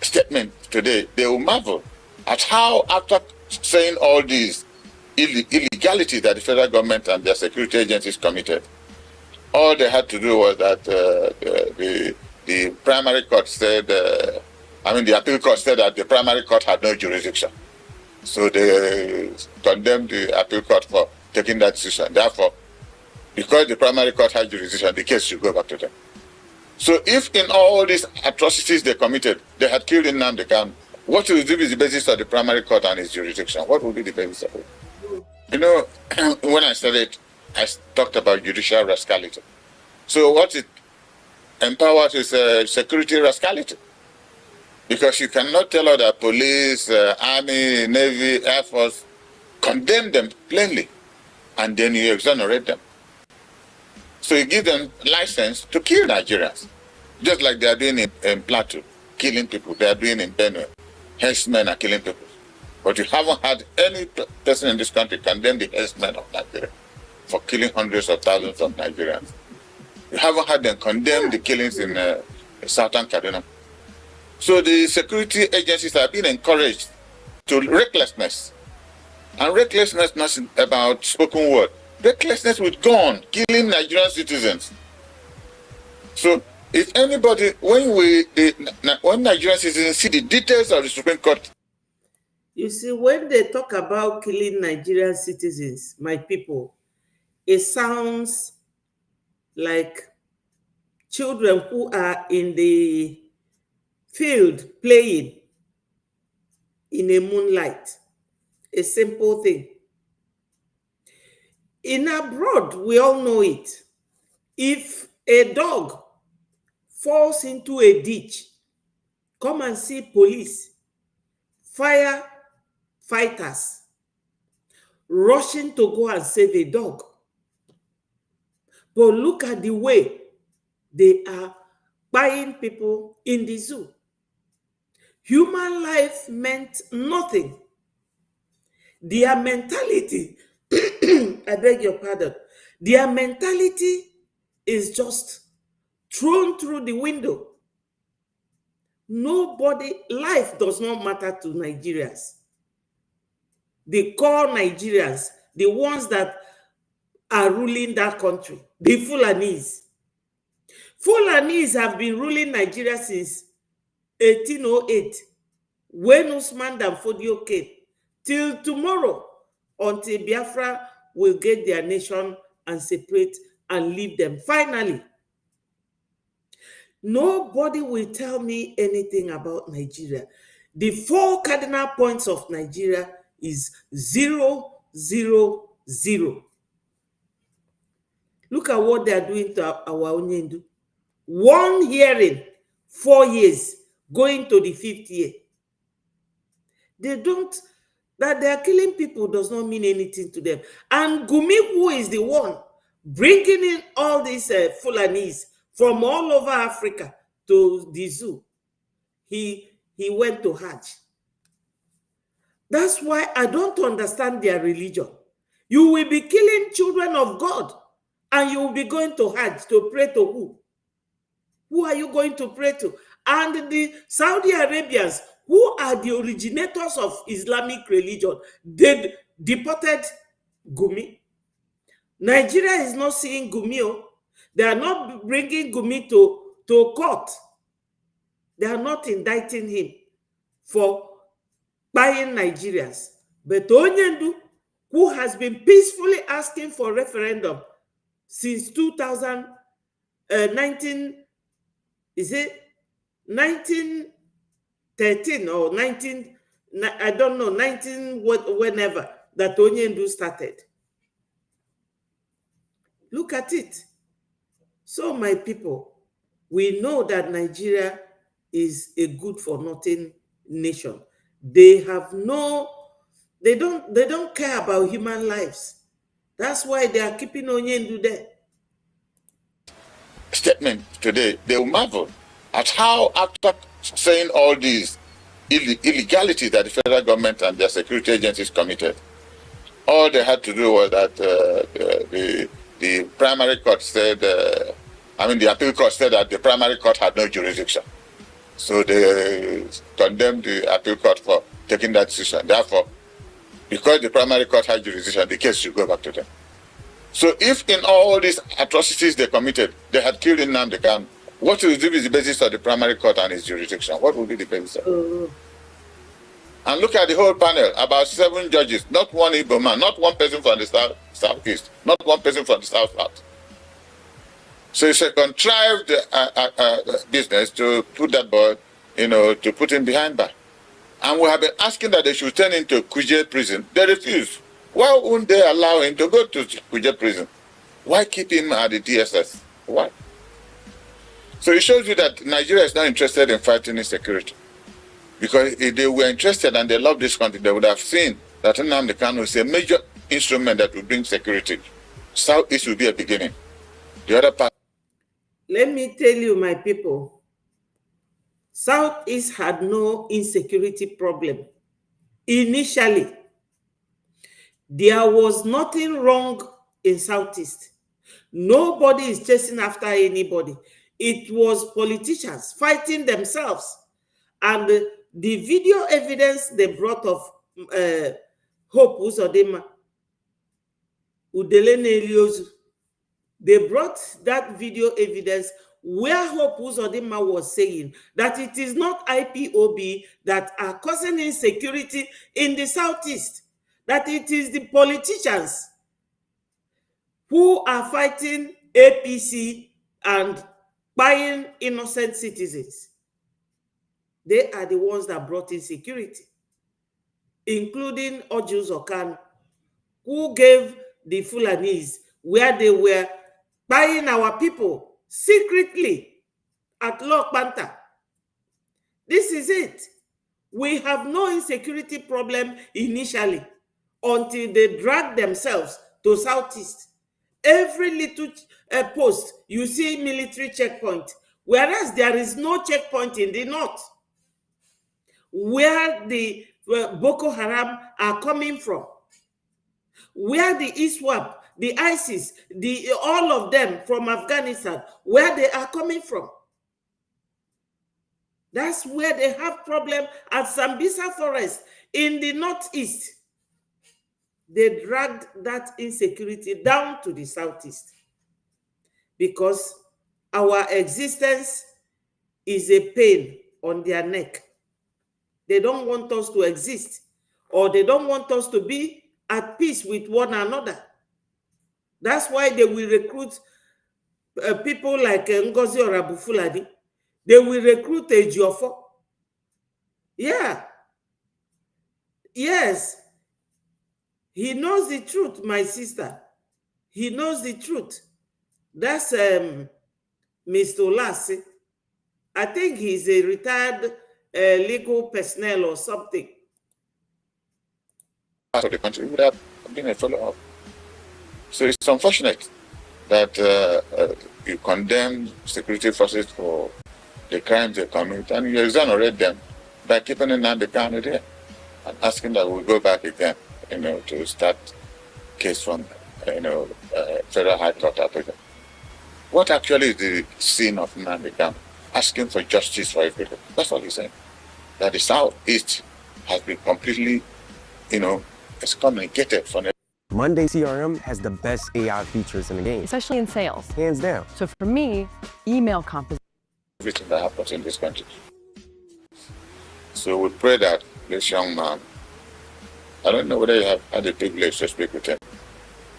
statement today, they will marvel at how, after saying all these illegality that the federal government and their security agencies committed, all they had to do was that the primary court said, the appeal court said that the primary court had no jurisdiction. So they condemned the appeal court for taking that decision. Therefore, because the primary court had jurisdiction, the case should go back to them. So if in all these atrocities they committed, they had killed Nnamdi Kanu, what will be the basis of the primary court and its jurisdiction? What will be the basis of it? You know, when I studied, I talked about judicial rascality. So what it empowers is security rascality. Because you cannot tell other police, army, navy, air force, condemn them plainly, and then you exonerate them. So you give them license to kill Nigerians, just like they are doing in Plateau, killing people. They are doing in Benue. Herdsmen are killing people. But you haven't had any person in this country condemn the herdsmen of Nigeria for killing hundreds of thousands of Nigerians. You haven't had them condemn the killings in southern cardinal. So the security agencies are being encouraged to recklessness. And recklessness not about spoken word. Recklessness with gun, killing Nigerian citizens. So if anybody, when Nigerian citizens see the details of the Supreme Court. You see, when they talk about killing Nigerian citizens, my people, it sounds like children who are in the field playing in a moonlight. A simple thing. In abroad, we all know it. If a dog falls into a ditch Come and see police, firefighters rushing to go and save a dog. But look at the way they are buying people in the zoo. Human life meant nothing. Their mentality, I beg your pardon, their mentality is just thrown through the window. Nobody, life does not matter to Nigerians. The core Nigerians, the ones that are ruling that country, the Fulanese. Fulanese have been ruling Nigeria since 1808, when Usman Dan Fodio came, till tomorrow, until Biafra will get their nation and separate and leave them. Finally, nobody will tell me anything about Nigeria. The 4 cardinal points of Nigeria is 0, 0, 0. Look at what they are doing to our Onyendu. 1 hearing, 4 years, going to the 5th year. They don't, that they are killing people does not mean anything to them. And Gumi, who is the one bringing in all these Fulanese from all over Africa to the zoo, he went to Hajj. That's why I don't understand their religion. You will be killing children of God, and you will be going to Hajj to pray to who? Who are you going to pray to? And the Saudi Arabians, who are the originators of Islamic religion, they deported Gumi. Nigeria is not seeing Gumi. They are not bringing Gumi to court. They are not indicting him for buying Nigerians. But Onyendu, who has been peacefully asking for referendum since 2019, is it 1913 or 19, I don't know, 19 whenever that Onyendu started. Look at it. So my people, we know that Nigeria is a good for nothing nation. They have they don't care about human lives. That's why they are keeping Onyendu there. Statement today, they will marvel at how, after saying all these illegality that the federal government and their security agencies committed, all they had to do was that the primary court said, the appeal court said that the primary court had no jurisdiction. So they condemned the appeal court for taking that decision. Therefore, because the primary court had jurisdiction, the case should go back to them. So if in all these atrocities they committed, they had killed Nnamdi Kanu, what will be the basis of the primary court and its jurisdiction? What will be the basis of it? And look at the whole panel, about 7 judges, not one Igbo man, not one person from the southeast, not one person from the south. So it's a contrived business to put that boy, to put him behind bar. And we have been asking that they should turn into Kuje prison. They refuse. Why wouldn't they allow him to go to Kuje prison? Why keep him at the DSS? Why? So it shows you that Nigeria is not interested in fighting insecurity. Because if they were interested and they love this country, they would have seen that Nnamdi Kanu is a major instrument that will bring security. Southeast will be a beginning. The other part. Let me tell you, my people, Southeast had no insecurity problem. Initially, there was nothing wrong in Southeast. Nobody is chasing after anybody. It was politicians fighting themselves. And the video evidence they brought of Hope Uzodinma, Udelene Eliozu, they brought that video evidence where Hope Uzodinma was saying that it is not IPOB that are causing insecurity in the Southeast, that it is the politicians who are fighting APC and buying innocent citizens. They are the ones that brought insecurity, including Ojus Okan, who gave the Fulanese where they were buying our people secretly at Lok Banta. This is it. We have no insecurity problem initially until they drag themselves to Southeast. Every little post, you see military checkpoint, whereas there is no checkpoint in the north, where the Boko Haram are coming from, where the ISWAP, the ISIS, all of them from Afghanistan, where they are coming from. That's where they have problem at Sambisa Forest in the northeast. They dragged that insecurity down to the southeast because our existence is a pain on their neck. They don't want us to exist, or they don't want us to be at peace with one another. That's why they will recruit people like Ngozi Orabufuladi. They will recruit a Ejiofor. Yeah. Yes. He knows the truth, my sister. He knows the truth. That's Mr. Olassi. I think he's a retired legal personnel or something. Part of the country would have been a follow-up. So it's unfortunate that you condemn security forces for the crimes they commit, and you exonerate them by keeping an under counter there and asking that we go back again, to start case from, Federal High Court Africa. What actually is the sin of Nnamdi Kanu? Asking for justice for everything. That's all he's saying. That the Southeast has been completely, excommunicated from it. Monday CRM has the best AI features in the game, especially in sales. Hands down. So for me, email composition. Everything that happens in this country. So we pray that this young man, I don't know whether you have had the privilege to speak with him,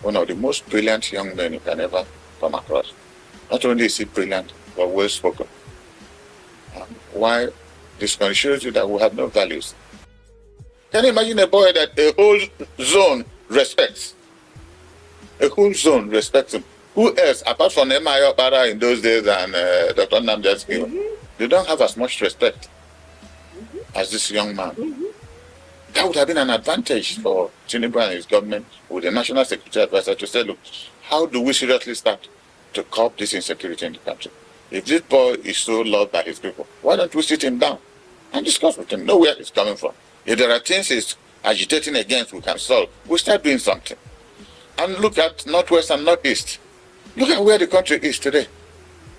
one of the most brilliant young men you can ever come across. Not only is he brilliant, but well spoken. Why this country shows you that we have no values. Can you imagine a boy that a whole zone respects? A whole zone respects him. Who else, apart from M.I. Opara in those days and Dr. Nnamdi, they don't have as much respect as this young man. That would have been an advantage for Tinubu and his government with the National Security Advisor to say, look, how do we seriously start to curb this insecurity in the country? If this boy is so loved by his people, why don't we sit him down and discuss with him, know where he's coming from? If there are things he's agitating against we can solve, we start doing something. And look at Northwest and Northeast. Look at where the country is today.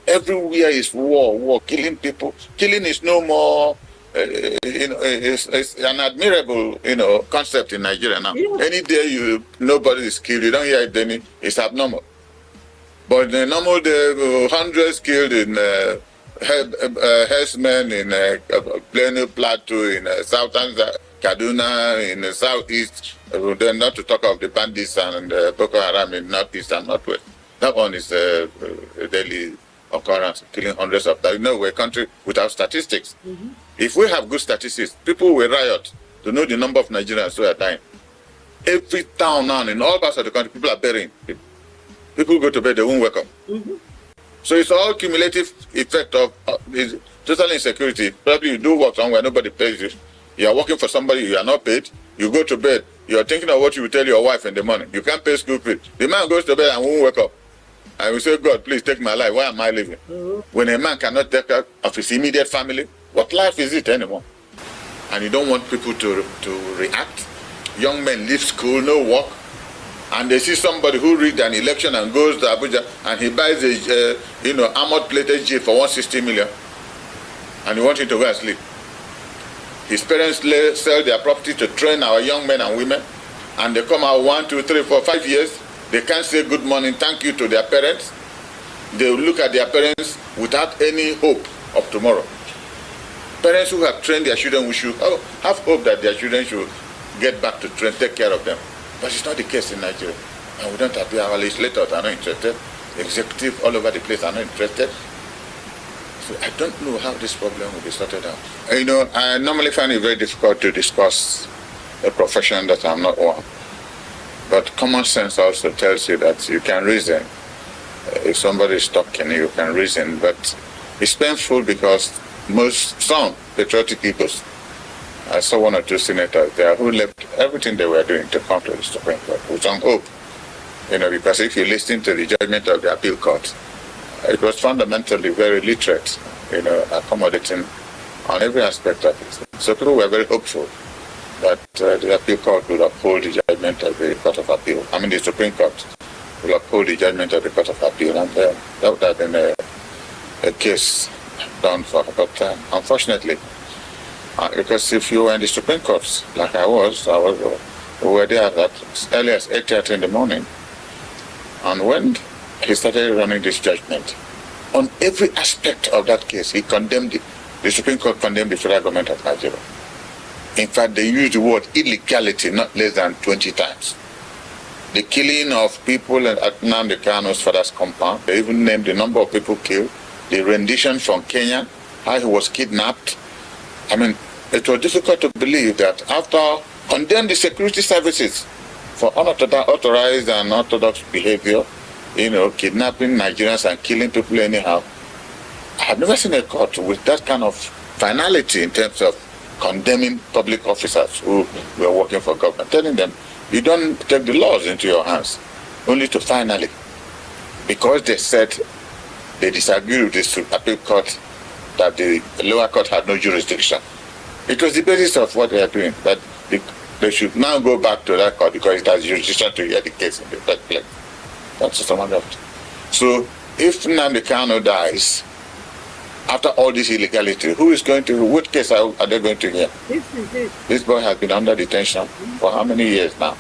Everywhere is war, killing people. Killing is no more, it's an admirable, concept in Nigeria now. Yeah. Any day nobody is killed, you don't hear it, then it's abnormal. But the normal day, hundreds killed in herdsmen in Plano Plateau, in southern Kaduna, in the southeast, then not to talk of the bandits and Boko Haram in northeast and northwest. That one is a daily occurrence, killing hundreds of thousands. We're a country without statistics. If we have good statistics, people will riot to know the number of Nigerians who are dying. Every town now, in all parts of the country, people are burying people. People go to bed, they won't wake up. So it's all cumulative effect of total insecurity. Probably you do work somewhere, nobody pays you. You are working for somebody, you are not paid. You go to bed, you are thinking of what you will tell your wife in the morning. You can't pay school fees. The man goes to bed and won't wake up. And will say, God, please take my life. Why am I living? When a man cannot take care of his immediate family, what life is it anymore? And you don't want people to react. Young men leave school, no work. And they see somebody who rigged an election and goes to Abuja and he buys a armored plated jeep for 160 million, and he wants him to go and sleep. His parents sell their property to train our young men and women, and they come out 1, 2, 3, 4, 5 years. They can't say good morning, thank you to their parents. They look at their parents without any hope of tomorrow. Parents who have trained their children, we should have hope that their children should get back to take care of them. But it's not the case in Nigeria. And we don't appear, our legislators are not interested. Executive all over the place are not interested. So I don't know how this problem will be sorted out. I normally find it very difficult to discuss a profession that I'm not one. But common sense also tells you that you can reason. If somebody is talking, you can reason. But it's painful because some patriotic Igbos. I saw one or two senators there who left everything they were doing to come to the Supreme Court with some hope. Because if you listen to the judgment of the appeal court, it was fundamentally very literate, accommodating on every aspect of it. So people were very hopeful that the appeal court would uphold the judgment of the Court of Appeal. The Supreme Court will uphold the judgment of the Court of Appeal, and that would have been a case done for. But unfortunately, because if you were in the Supreme Court, like I was, we were there as early as 8:30 in the morning, and when he started running this judgment, on every aspect of that case, he condemned it. The Supreme Court condemned the federal government of Nigeria. In fact, they used the word illegality not less than 20 times. The killing of people at Nnamdi Kanu's father's compound, they even named the number of people killed, the rendition from Kenya, how he was kidnapped. It was difficult to believe that after condemning the security services for unauthorized and unorthodox behavior, kidnapping Nigerians and killing people anyhow, I have never seen a court with that kind of finality in terms of condemning public officers who were working for government, telling them, you don't take the laws into your hands, only to finally, because they said they disagreed with the appeal court, that the lower court had no jurisdiction. It was the basis of what they are doing, that they should now go back to that court because it has jurisdiction to hear the case in the first place. That's just a matter of it. So if Nnamdi Kanu dies, after all this illegality, what case are they going to hear? This is it. This boy has been under detention for how many years now?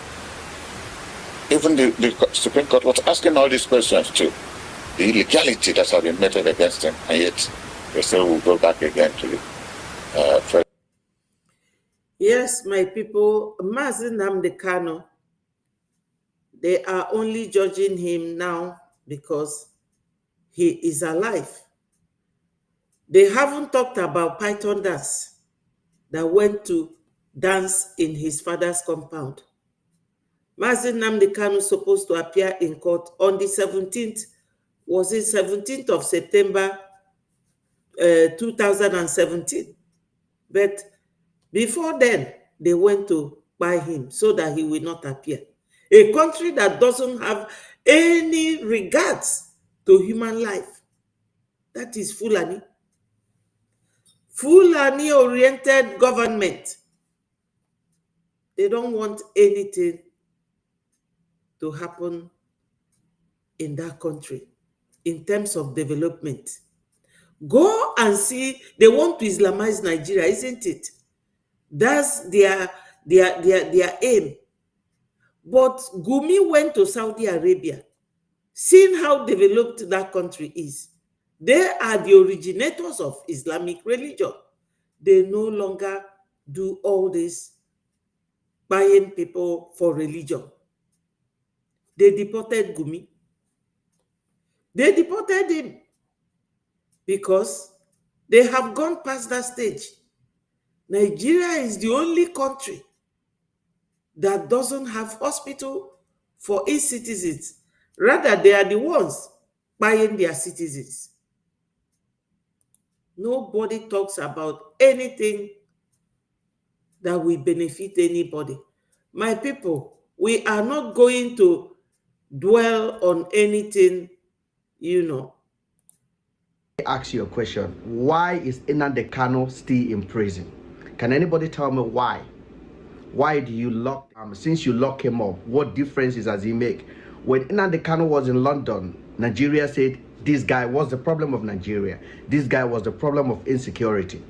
Even the Supreme Court was asking all these questions too. The illegality that has been meted against him, and yet they still will go back again to the first. Yes, my people, Mazi Nnamdi Kanu, they are only judging him now because he is alive. They haven't talked about Python dance that went to dance in his father's compound. Mazi Nnamdi Kanu is supposed to appear in court on the 17th, was it 17th of September 2017. But before then, they went to buy him so that he will not appear. A country that doesn't have any regards to human life. That is Fulani. Fulani-oriented government. They don't want anything to happen in that country in terms of development. Go and see, they want to Islamize Nigeria, isn't it? That's their aim. But Gumi went to Saudi Arabia, seeing how developed that country is. They are the originators of Islamic religion. They no longer do all this buying people for religion. They deported Gumi. They deported him because they have gone past that stage. Nigeria is the only country that doesn't have hospital for its citizens. Rather, they are the ones buying their citizens. Nobody talks about anything that will benefit anybody. My people, we are not going to dwell on anything, Ask you a question. Why is Nnamdi Kanu still in prison? Can anybody tell me why? Why do you lock him? Since you lock him up, what differences does he make? When Nnamdi Kanu was in London, Nigeria said this guy was the problem of Nigeria. This guy was the problem of insecurity.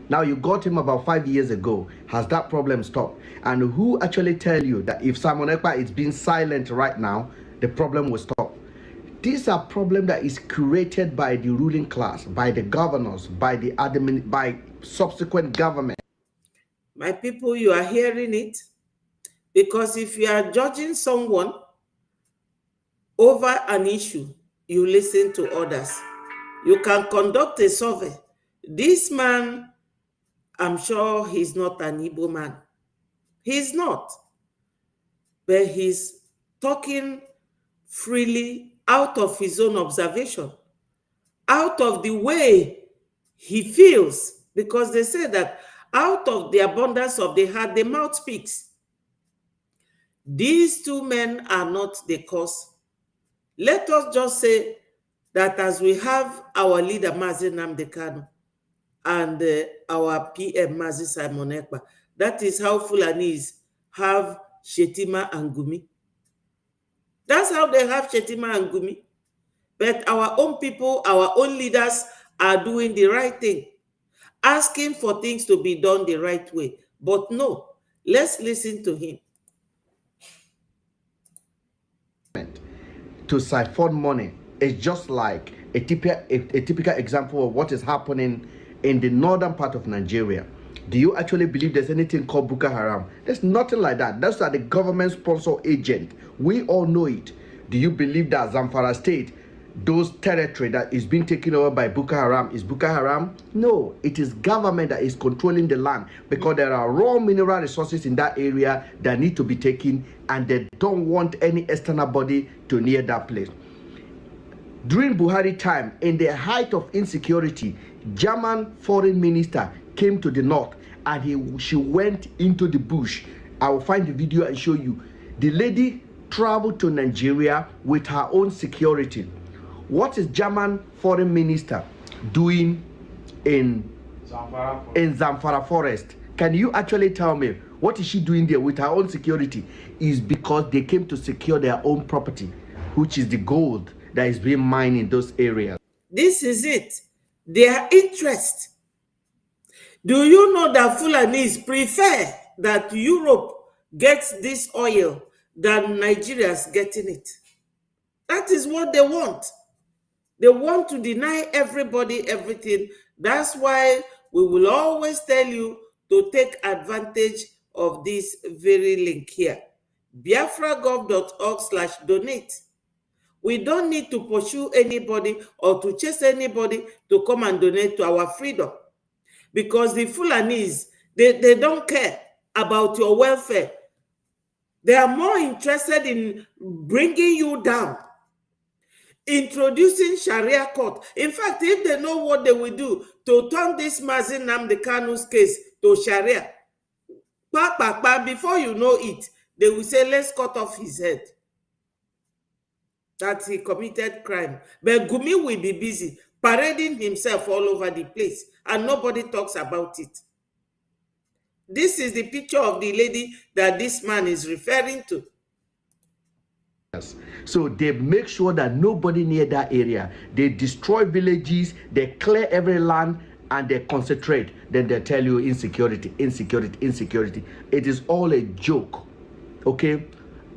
Now you got him about 5 years ago. Has that problem stopped? And who actually tell you that if Simon Ekpa is being silent right now, the problem will stop? These are problems that is created by the ruling class, by the governors, by the admin, by subsequent government. My people, you are hearing it. Because if you are judging someone over an issue, you listen to others. You can conduct a survey. This man, I'm sure he's not an Igbo man. He's not. But he's talking freely out of his own observation, out of the way he feels, because they say that out of the abundance of the heart, the mouth speaks. These two men are not the cause. Let us just say that as we have our leader, Mazi Nnamdi Kanu, and our PM, Mazi Simon Ekpa, that is how Fulanis have Shetima and Gumi. That's how they have Shetima and Gumi. But our own people, our own leaders are doing the right thing, asking for things to be done the right way. But no, let's listen to him. To siphon money is just like a typical example of what is happening in the northern part of Nigeria. Do you actually believe there's anything called Boko Haram? There's nothing like that. Those are the government sponsor agent. We all know it. Do you believe that Zamfara state, those territory that is being taken over by Boko Haram, is Boko Haram? No, it is government that is controlling the land, because there are raw mineral resources in that area that need to be taken, and they don't want any external body to near that place. During Buhari time, in the height of insecurity, German foreign minister came to the north, and she went into the bush. I will find the video and show you. The lady traveled to Nigeria with her own security. What is German foreign minister doing in Zamfara forest? Can you actually tell me what is she doing there with her own security? Is because they came to secure their own property, which is the gold that is being mined in those areas. This is it. Their interest. Do you know that Fulanis prefer that Europe gets this oil than Nigeria's getting it? That is what they want. They want to deny everybody everything. That's why we will always tell you to take advantage of this very link here. biafragov.org/donate. We don't need to pursue anybody or to chase anybody to come and donate to our freedom. Because the Fulanis, they don't care about your welfare. They are more interested in bringing you down, introducing Sharia court. In fact, if they know what they will do to turn this Mazi Nnamdi Kanu's case to Sharia, before you know it, they will say, let's cut off his head, that he committed crime. But Gumi will be busy parading himself all over the place, and nobody talks about it. This is the picture of the lady that this man is referring to. So they make sure that nobody near that area. They destroy villages, they clear every land, and they concentrate. Then they tell you insecurity, insecurity, insecurity. It is all a joke, okay?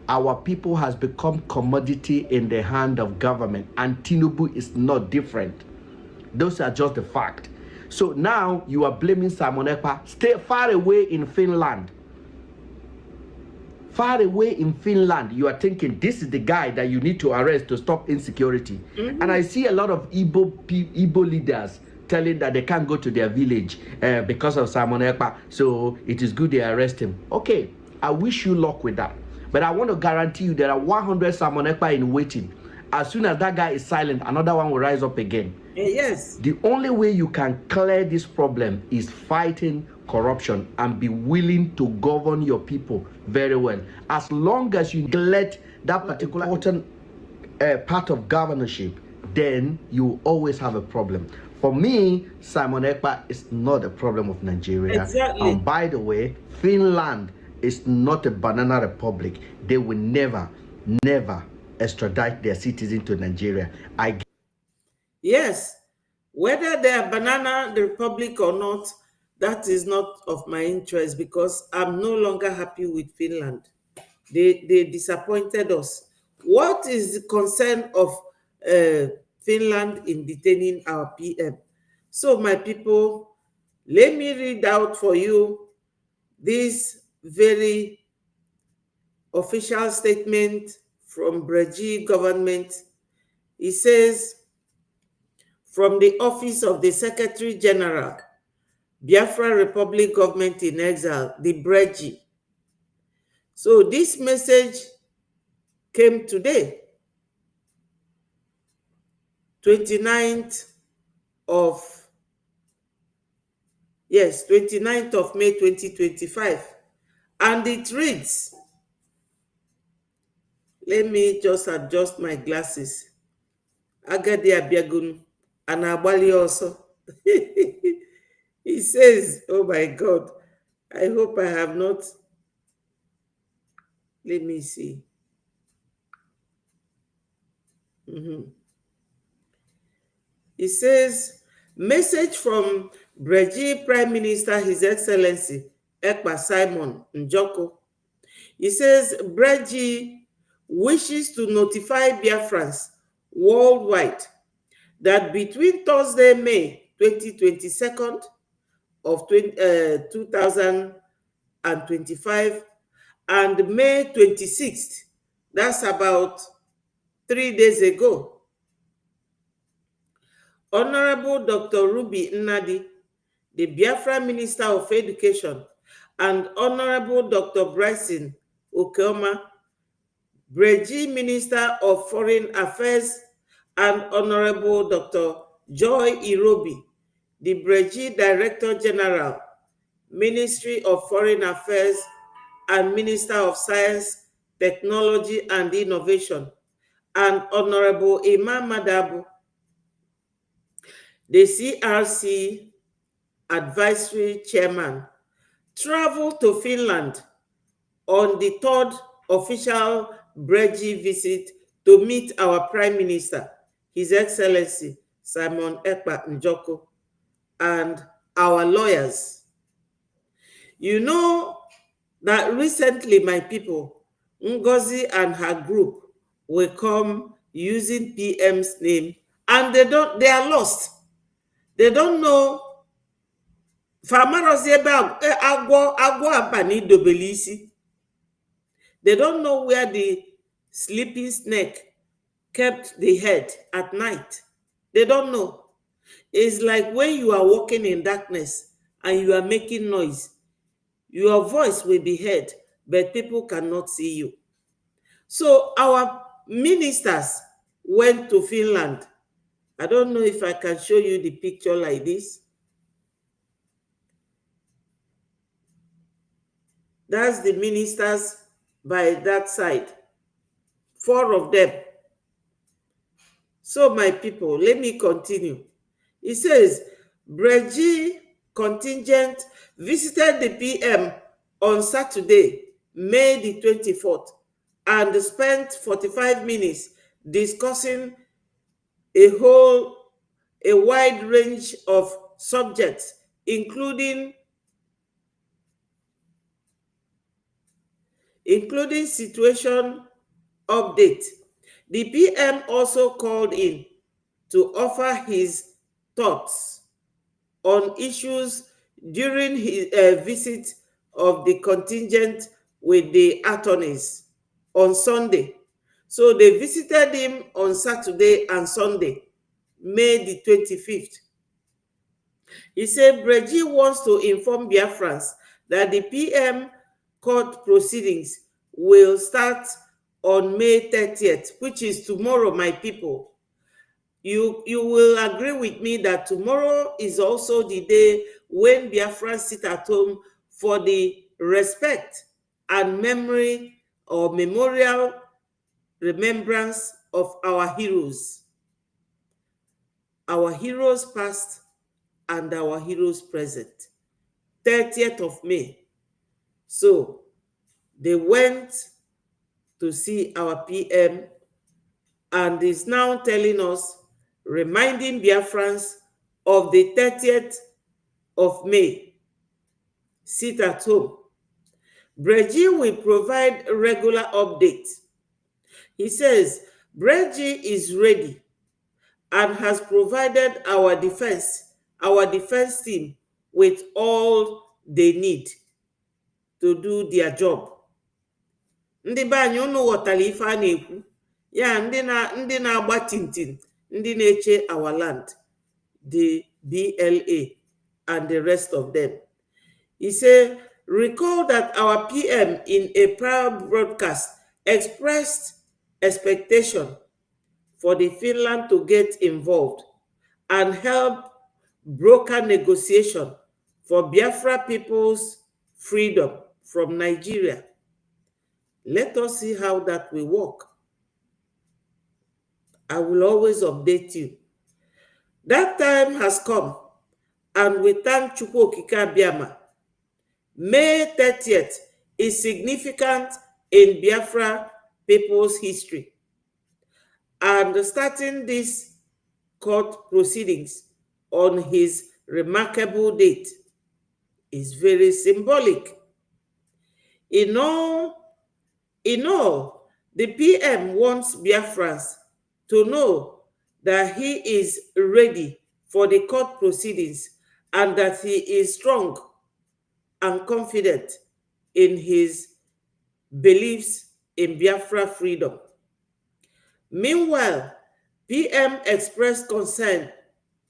Our people has become commodity in the hand of government, and Tinubu is not different. Those are just the fact. So now you are blaming Simon Ekpa. Stay far away in Finland. Far away in Finland, you are thinking this is the guy that you need to arrest to stop insecurity. And I see a lot of Igbo leaders telling that they can't go to their village because of Simon Ekpa. So it is good they arrest him. Okay, I wish you luck with that. But I want to guarantee you there are 100 Simon Ekpa in waiting. As soon as that guy is silent, another one will rise up again. Yes. The only way you can clear this problem is fighting corruption and be willing to govern your people very well. As long as you neglect that particular important part of governorship, then you always have a problem. For me, Simon Ekpa is not a problem of Nigeria. Exactly. And by the way, Finland is not a banana republic. They will never extradite their citizens to Nigeria. Yes, whether they are banana republic or not, that is not of my interest, because I'm no longer happy with Finland. They disappointed us. What is the concern of Finland in detaining our PM? So my people, let me read out for you this very official statement from Breji government. It says, from the office of the Secretary General, Biafra Republic Government in Exile, the Breji. So this message came today, 29th of Yes, 29th of May 2025. And it reads, let me just adjust my glasses. Agadi Abiagun and Abali also. He says, oh my God, I hope I have not. Let me see. He says, message from Breji Prime Minister, His Excellency Ekpa Simon Njoko. He says, Breji wishes to notify Biafrans worldwide that between Thursday, May 2022 of 2025 and May 26th, that's about 3 days ago, Honorable Dr. Ruby Nnadi, the Biafra Minister of Education, and Honorable Dr. Bryson Okeoma, Breji Minister of Foreign Affairs, and Honorable Dr. Joy Irobi, the Breji Director General, Ministry of Foreign Affairs, and Minister of Science, Technology, and Innovation, and Honorable Imam Madabu, the CRC Advisory Chairman, traveled to Finland on the third official Breji visit to meet our Prime Minister, His Excellency Simon Ekpa Njoko, and our lawyers. You know that recently, my people, Ngozi and her group will come using PM's name, and they are lost. They don't know. They don't know where the sleeping snake kept the head at night. They don't know. It's like when you are walking in darkness and you are making noise, your voice will be heard, but people cannot see you. So our ministers went to Finland. I don't know if I can show you the picture like this. That's the ministers by that side. 4 of them. So my people, let me continue. It says, Breji contingent visited the PM on Saturday, May the 24th, and spent 45 minutes discussing a wide range of subjects, including situation update. The PM also called in to offer his thoughts on issues during his visit of the contingent with the attorneys on Sunday. So they visited him on Saturday and Sunday, May the 25th. He said Breji wants to inform Biafrans that the PM court proceedings will start on May 30th, which is tomorrow, my people. You will agree with me that tomorrow is also the day when Biafrans sit at home for the respect and memory or memorial remembrance of our heroes past and our heroes present. 30th of May. So they went to see our PM and is now telling us, reminding Biafrans of the 30th of May. Sit at home. Breji will provide regular updates. He says, Breji is ready and has provided our defense team with all they need to do their job. Ndị be anyị unu ghọtara ife a na-ekwu, ya ndị na-agba tintin, ndị na-eche our land, the BLA and the rest of them. He said, recall that our PM in a prior broadcast expressed expectation for the Finland to get involved and help broker negotiation for Biafra people's freedom from Nigeria. Let us see how that will work. I will always update you. That time has come, and we thank Chukwu Okike Abiama. May 30th is significant in Biafra people's history. And starting these court proceedings on his remarkable date is very symbolic. In all, the PM wants Biafrans to know that he is ready for the court proceedings and that he is strong and confident in his beliefs in Biafra freedom. Meanwhile, PM expressed concern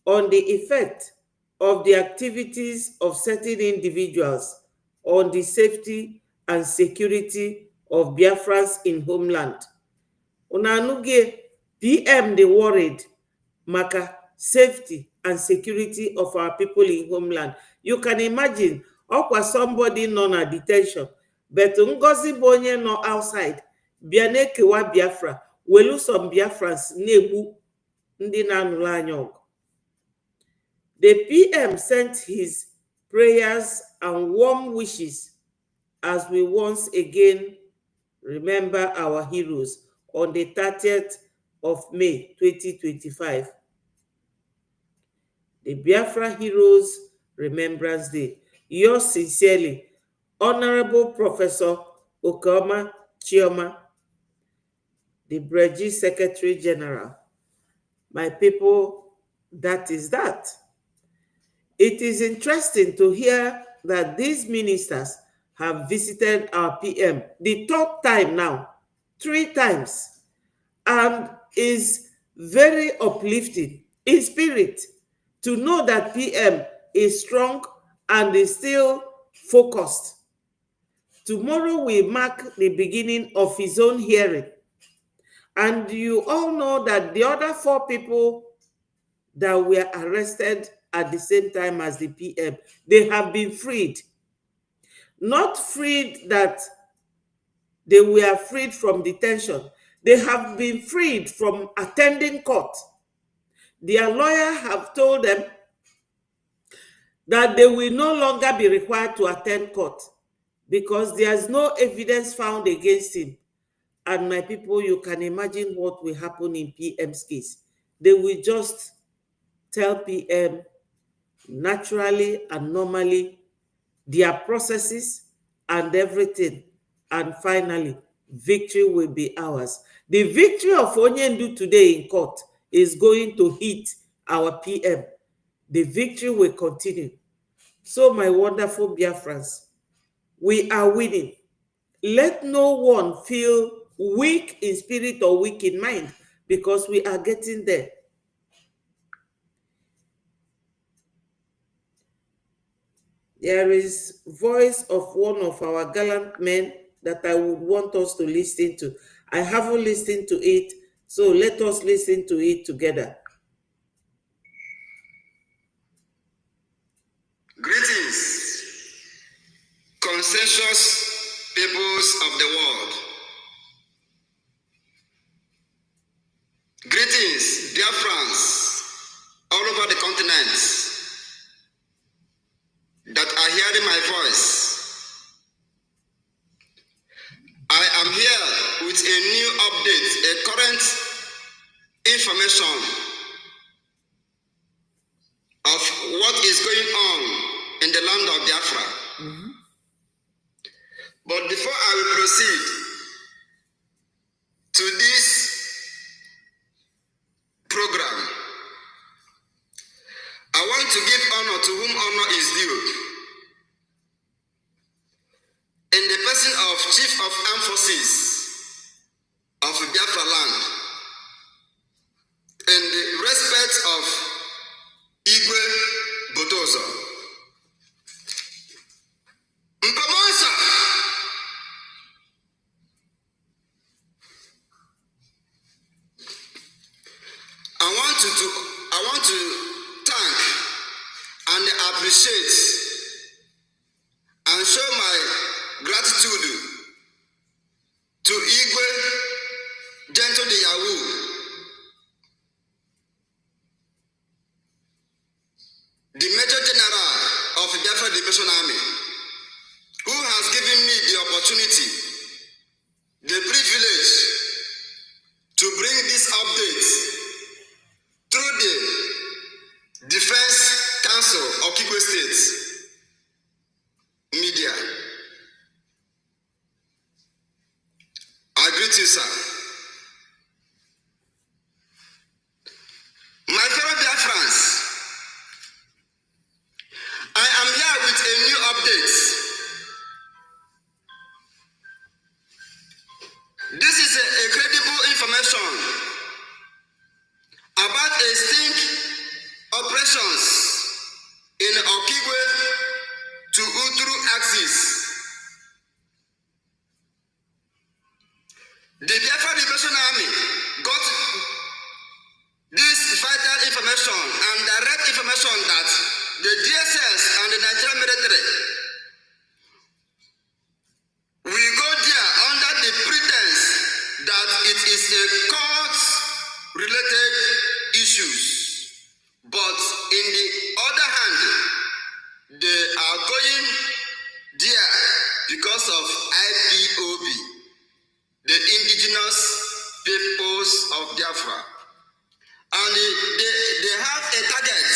on the effect of the activities of certain individuals on the safety and security of Biafrans in homeland. Unanuge, PM they worried maka safety and security of our people in homeland. You can imagine, okwa somebody no na detention, but ngozi bonye no outside, biane kewa Biafra, welu some Biafrans nebu ndi na anula. The PM sent his prayers and warm wishes as we once again remember our heroes on the 30th of May 2025. The Biafra Heroes Remembrance Day. Yours sincerely, Honorable Professor Okoma Chioma, the Breji Secretary General. My people, that is that. It is interesting to hear that these ministers have visited our PM the third time now, 3 times, and is very uplifting in spirit to know that PM is strong and is still focused. Tomorrow we mark the beginning of his own hearing. And you all know that the other 4 people that were arrested at the same time as the PM, they have been freed. Not freed that they were freed from detention. They have been freed from attending court. Their lawyer have told them that they will no longer be required to attend court because there's no evidence found against him. And my people, you can imagine what will happen in PM's case. They will just tell PM naturally and normally their processes and everything. And finally, victory will be ours. The victory of Onyendu today in court is going to hit our PM. The victory will continue. So, my wonderful Biafrans, we are winning. Let no one feel weak in spirit or weak in mind, because we are getting there. There is voice of one of our gallant men that I would want us to listen to. I haven't listened to it, so let us listen to it together. Greetings, consensus peoples of the world. Greetings, dear friends, all over the continent that are hearing my voice. I am here with a new update, a current information of what is going on in the land of Biafra. But before I will proceed to this program, I want to give honor to whom honor is due. In the person of Chief of Armed Forces of Biafra land, in the respect of Igwe Botozo. Mpamonsa. I want to thank and appreciate entitled the Yahoo. The Major General of the Biafra Liberation Army, who has given me the opportunity, the privilege to bring these updates through the Defense Council of Kigwe State media. I greet you, sir. My fellow Biafrans, I am here with a new update. This is a credible information about a sting operations in Okigwe to Uturu axis. The Biafra Liberation Army got this vital information and direct information that the DSS and the Nigerian military will go there under the pretense that it is a court-related issues. But in the other hand, they are going there because of IPOB, the indigenous peoples of Biafra. And they have a target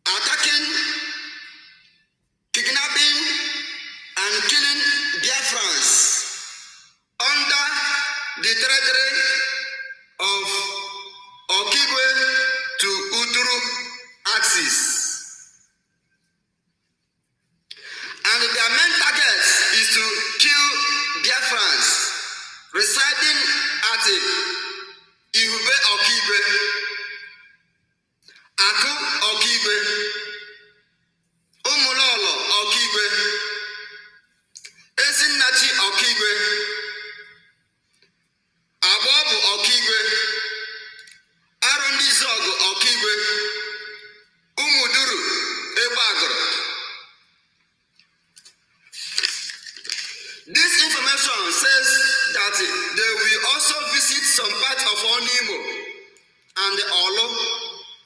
attacking, kidnapping, and killing Biafrans under the territory of Okigwe to Uturu axis. And their main target is to kill Biafrans residing at Ihube Okigwe, Aku Okigwe, Umulolo Okigwe, Ezinnachi Okigwe, Abobu Okigwe, Arondizogo Okigwe, Umuduru Ebagoro. This information says that they will also visit some part of Onimo and the Olo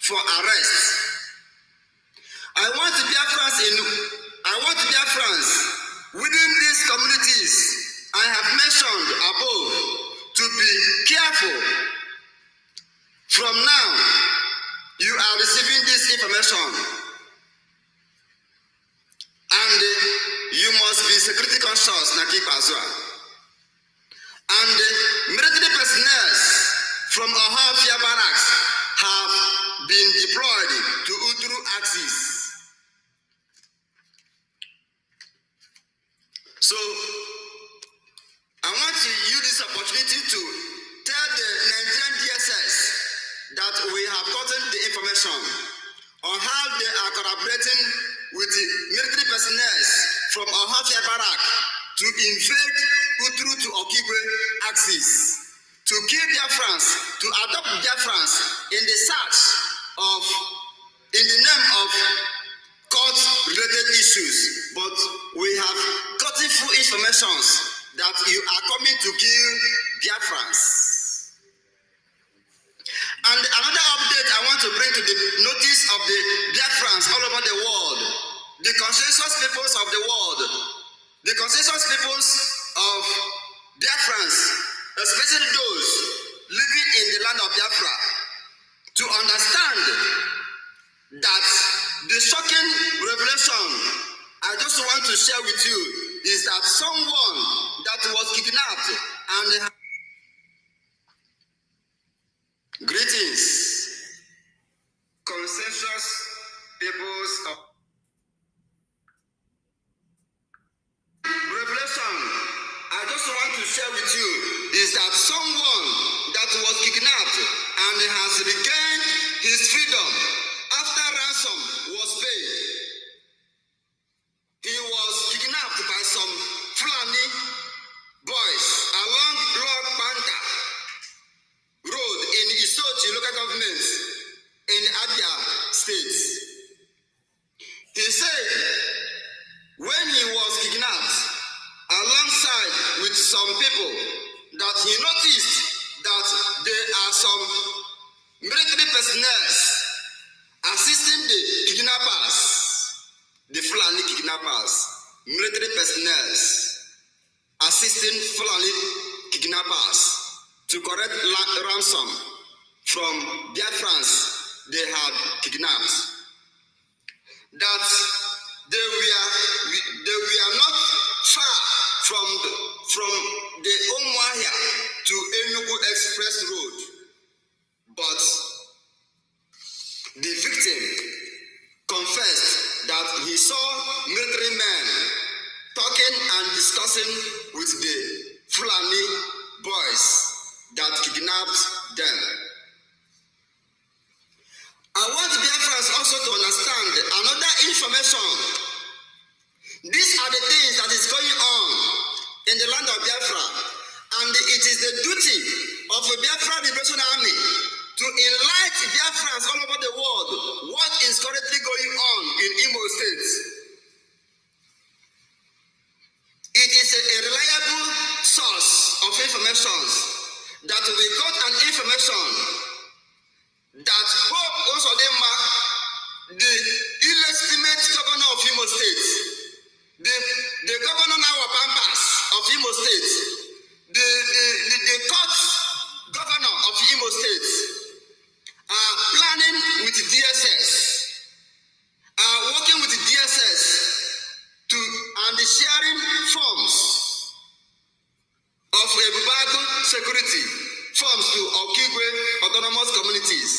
for arrest. I want Biafrans within these communities I have mentioned above to be careful. From now, you are receiving this information, and you must be security conscious, Nakip Azwa. And military personnel from Ohafia Barracks have been deployed to Uturu axis. So, I want to use this opportunity to tell the Nigerian DSS that we have gotten the information on how they are collaborating with the military personnel from Ohafia Barrack to invade Uturu to Okigwe axis, to kill Biafrans, to adopt Biafrans in the name of court-related issues. But we have gotten full information that you are coming to kill Biafrans. And another update I want to bring to the notice of the Biafrans all over the world, the consensus peoples of the world, the consensus peoples of Biafrans, especially those living in the land of Biafra, to understand that the shocking revelation I just want to share with you is that someone that was kidnapped and greetings, consensus peoples of revelation I just want to share with you is that someone that was kidnapped and has regained his freedom after ransom was paid. He was kidnapped by some Fulani boys along Lord Panther Road in Isochi local government in Abia State. He said when he was kidnapped alongside with some people, that he noticed that there are some military personnel assisting the kidnappers, the Fulani kidnappers, military personnel assisting Fulani kidnappers to collect ransom from Biafrans they had kidnapped. That they were not far from the Umuahia to Enugu Express Road, but the victim confessed that he saw military men talking and discussing with the Fulani boys that kidnapped them. I want Biafrans also to understand another information. These are the things that is going on in the land of Biafra, and it is the duty of the Biafra Liberation Army to enlighten Biafrans all over the world what is currently going on in Imo State. It is a reliable source of information that we got an information that Hope Osodema, the illegitimate governor of Imo State, the governor now of Pampas of Imo State, the court governor of Imo State are planning with DSS, are working with DSS and sharing forms of Ebubago security forms to Okigwe autonomous communities.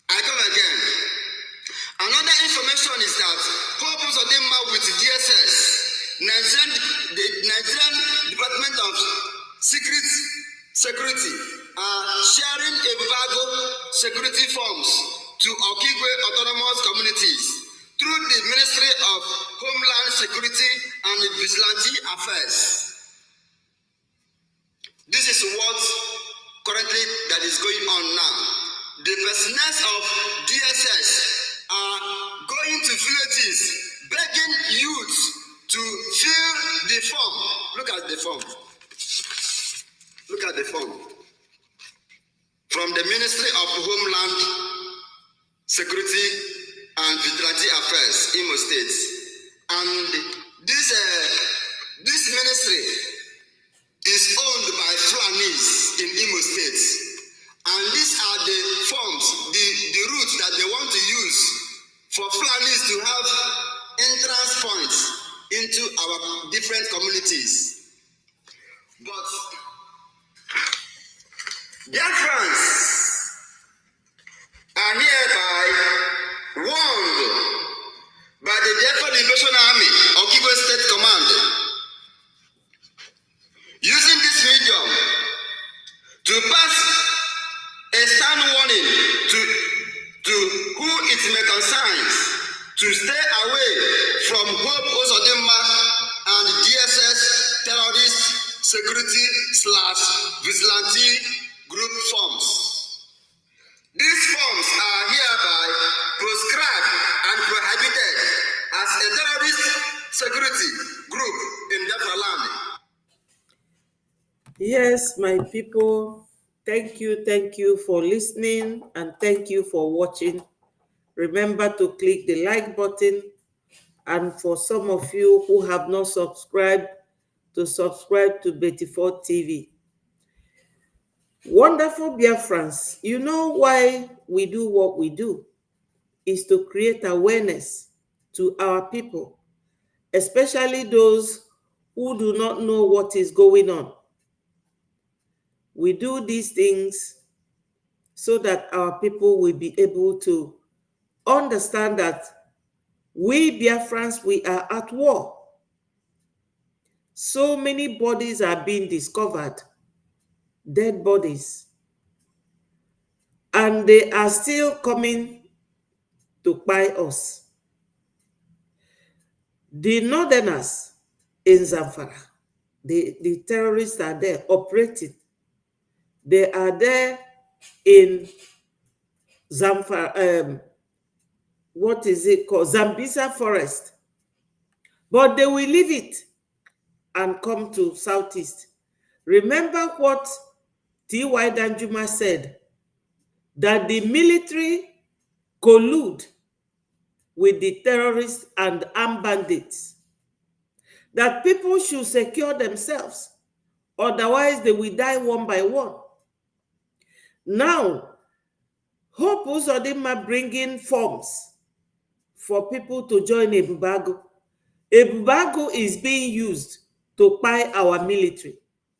I come again. Another information is that Hope Uzodinma with DSS, the Nigerian Department of Security are sharing Ebubago security forms to Okigwe autonomous communities through the Ministry of Homeland Security and Vigilante Affairs. This is what currently that is going on now. The personnel of DSS are going to villages begging youth to fill the form. Look at the form. Look at the form. From the Ministry of Homeland Security and Vigilante Affairs, Imo State. And this ministry is owned by Fulanis in Imo State. And these are the forms, the routes that they want to use for Fulanis to have entrance points into our different communities. But Biafrans are hereby warned by the Biafra Liberation Army of Okigwe State Command, using this medium to pass a stern warning to who it may concern to stay away from Hope Uzodinma and DSS terrorist security / vigilante group forms. These forms are hereby proscribed and prohibited as a terrorist security group in Biafra land. Yes, my people, thank you for listening, and thank you for watching. Remember to click the like button, and for some of you who have not subscribed, to subscribe to 30TH TV. Wonderful Biafrans, you know why we do what we do is to create awareness to our people, especially those who do not know what is going on. We do these things so that our people will be able to understand that we Biafrans, we are at war. So many bodies are being discovered, dead bodies, and they are still coming to buy us. The northerners in Zamfara, the terrorists are there operating. They are there in Zamfara, what is it called? Zambisa forest. But they will leave it and come to Southeast. Remember what T.Y. Danjuma said, that the military collude with the terrorists and armed bandits, that people should secure themselves, otherwise they will die one by one. Now, Hope Uzodinma bringing forms for people to join Ebubago. Ebubago is being used to buy our military,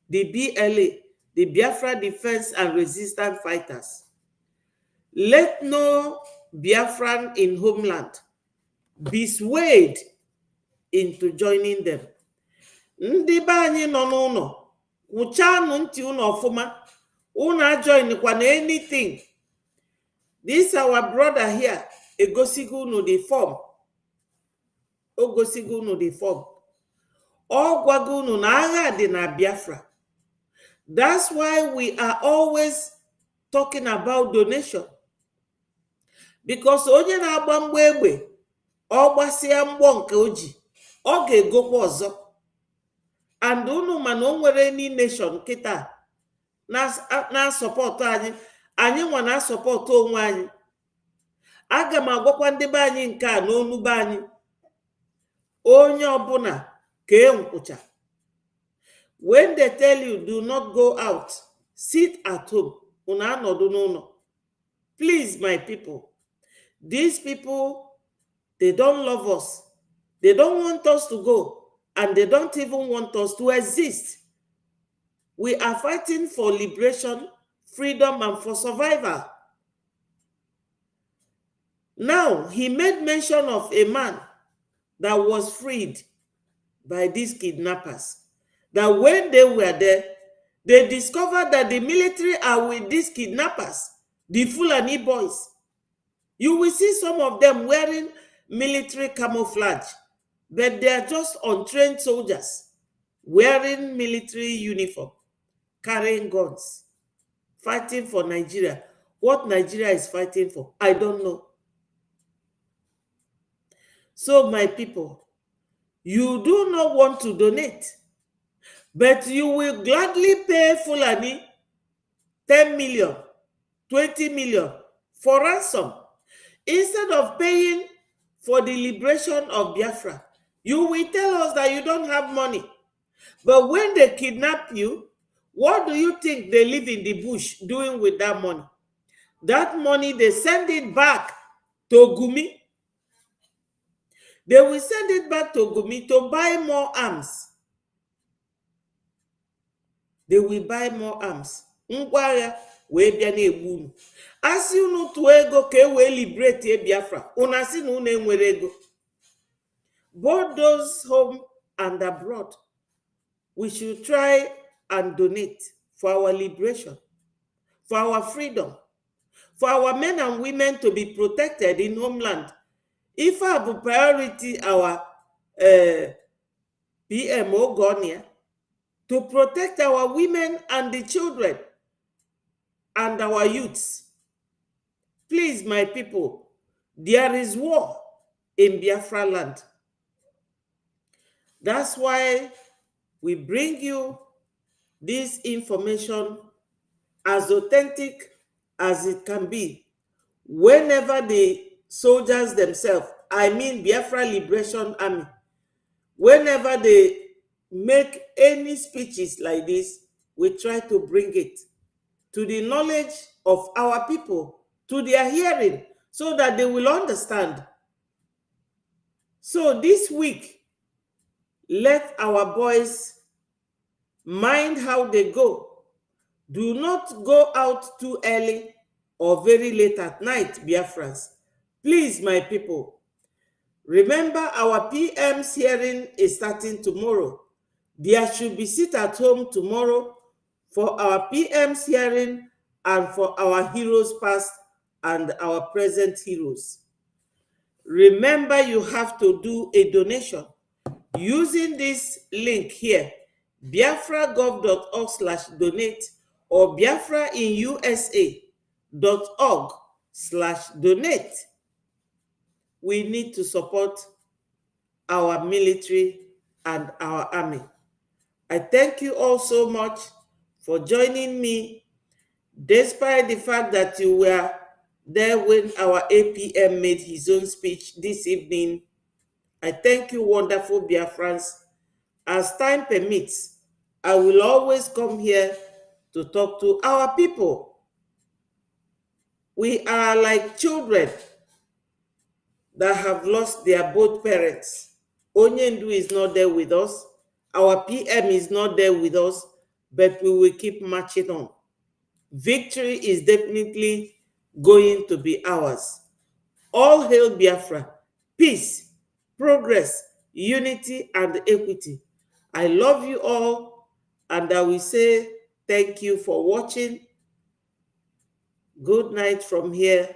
the BLA, the Biafra Defense and Resistance Fighters. Let no Biafran in homeland be swayed into joining them. Ndị be anyị nọ n'ụlọ, kwụchanụ ntị unu ọfụma, unu ajoinkwa na anything. This our brother here, egosigo unu the form. Ogosigo unu the form. Ọ gwago unu na agha dị na Biafra. That's why we are always talking about donation. Because onye na-agba mgba egbe, ọ gbasịa mgbọ nke oji, ọ ga-egokwa ọzọ. And unu mana o nwere any nation kita na support anyị, anyị nwa na support onwe anyị. Aga m agwakwa ndị be anyị nke a n'onu be anyị. Onye ọbụla ka nkwụcha. When they tell you do not go out, sit at home. Unu anọdụ n'ụlọ. Please, my people, these people, they don't love us. They don't want us to go, and they don't even want us to exist. We are fighting for liberation, freedom, and for survival. Now, he made mention of a man that was freed by these kidnappers. That when they were there, they discovered that the military are with these kidnappers, the Fulani boys. You will see some of them wearing military camouflage, but they are just untrained soldiers wearing military uniform, carrying guns, fighting for Nigeria. What Nigeria is fighting for, I don't know. So, my people, you do not want to donate, but you will gladly pay Fulani 10 million, 20 million for ransom. Instead of paying for the liberation of Biafra, you will tell us that you don't have money. But when they kidnap you, what do you think they live in the bush doing with that money? That money, they send it back to Gumi. They will send it back to Gumi to buy more arms. They will buy more arms. Ngwaya we bia na egbu unu. Asi unu tu ego ka we liberate Biafra. Una si na unu enwere ego. Both those home and abroad, we should try and donate for our liberation, for our freedom, for our men and women to be protected in homeland. If I have priority our PMO Gonia to protect our women and the children and our youths. Please, my people, there is war in Biafra land. That's why we bring you this information as authentic as it can be. Whenever the soldiers themselves, I mean Biafra Liberation Army, whenever they make any speeches like this, we try to bring it to the knowledge of our people, to their hearing, so that they will understand. So this week, let our boys mind how they go. Do not go out too early or very late at night, Biafrans. Please, my people, remember our PM's hearing is starting tomorrow. There should be sit at home tomorrow for our PM's hearing and for our heroes past and our present heroes. Remember, you have to do a donation using this link here, biafragov.org/donate or biafraInUSA.org/donate. We need to support our military and our army. I thank you all so much. for joining me, despite the fact that you were there when our APM made his own speech this evening. I thank you, wonderful Biafrans. As time permits, I will always come here to talk to our people. We are like children that have lost their both parents. Onyendu is not there with us. Our PM is not there with us, but we will keep marching on. Victory is definitely going to be ours. All hail Biafra, peace, progress, unity, and equity. I love you all, and I will say thank you for watching. Good night from here.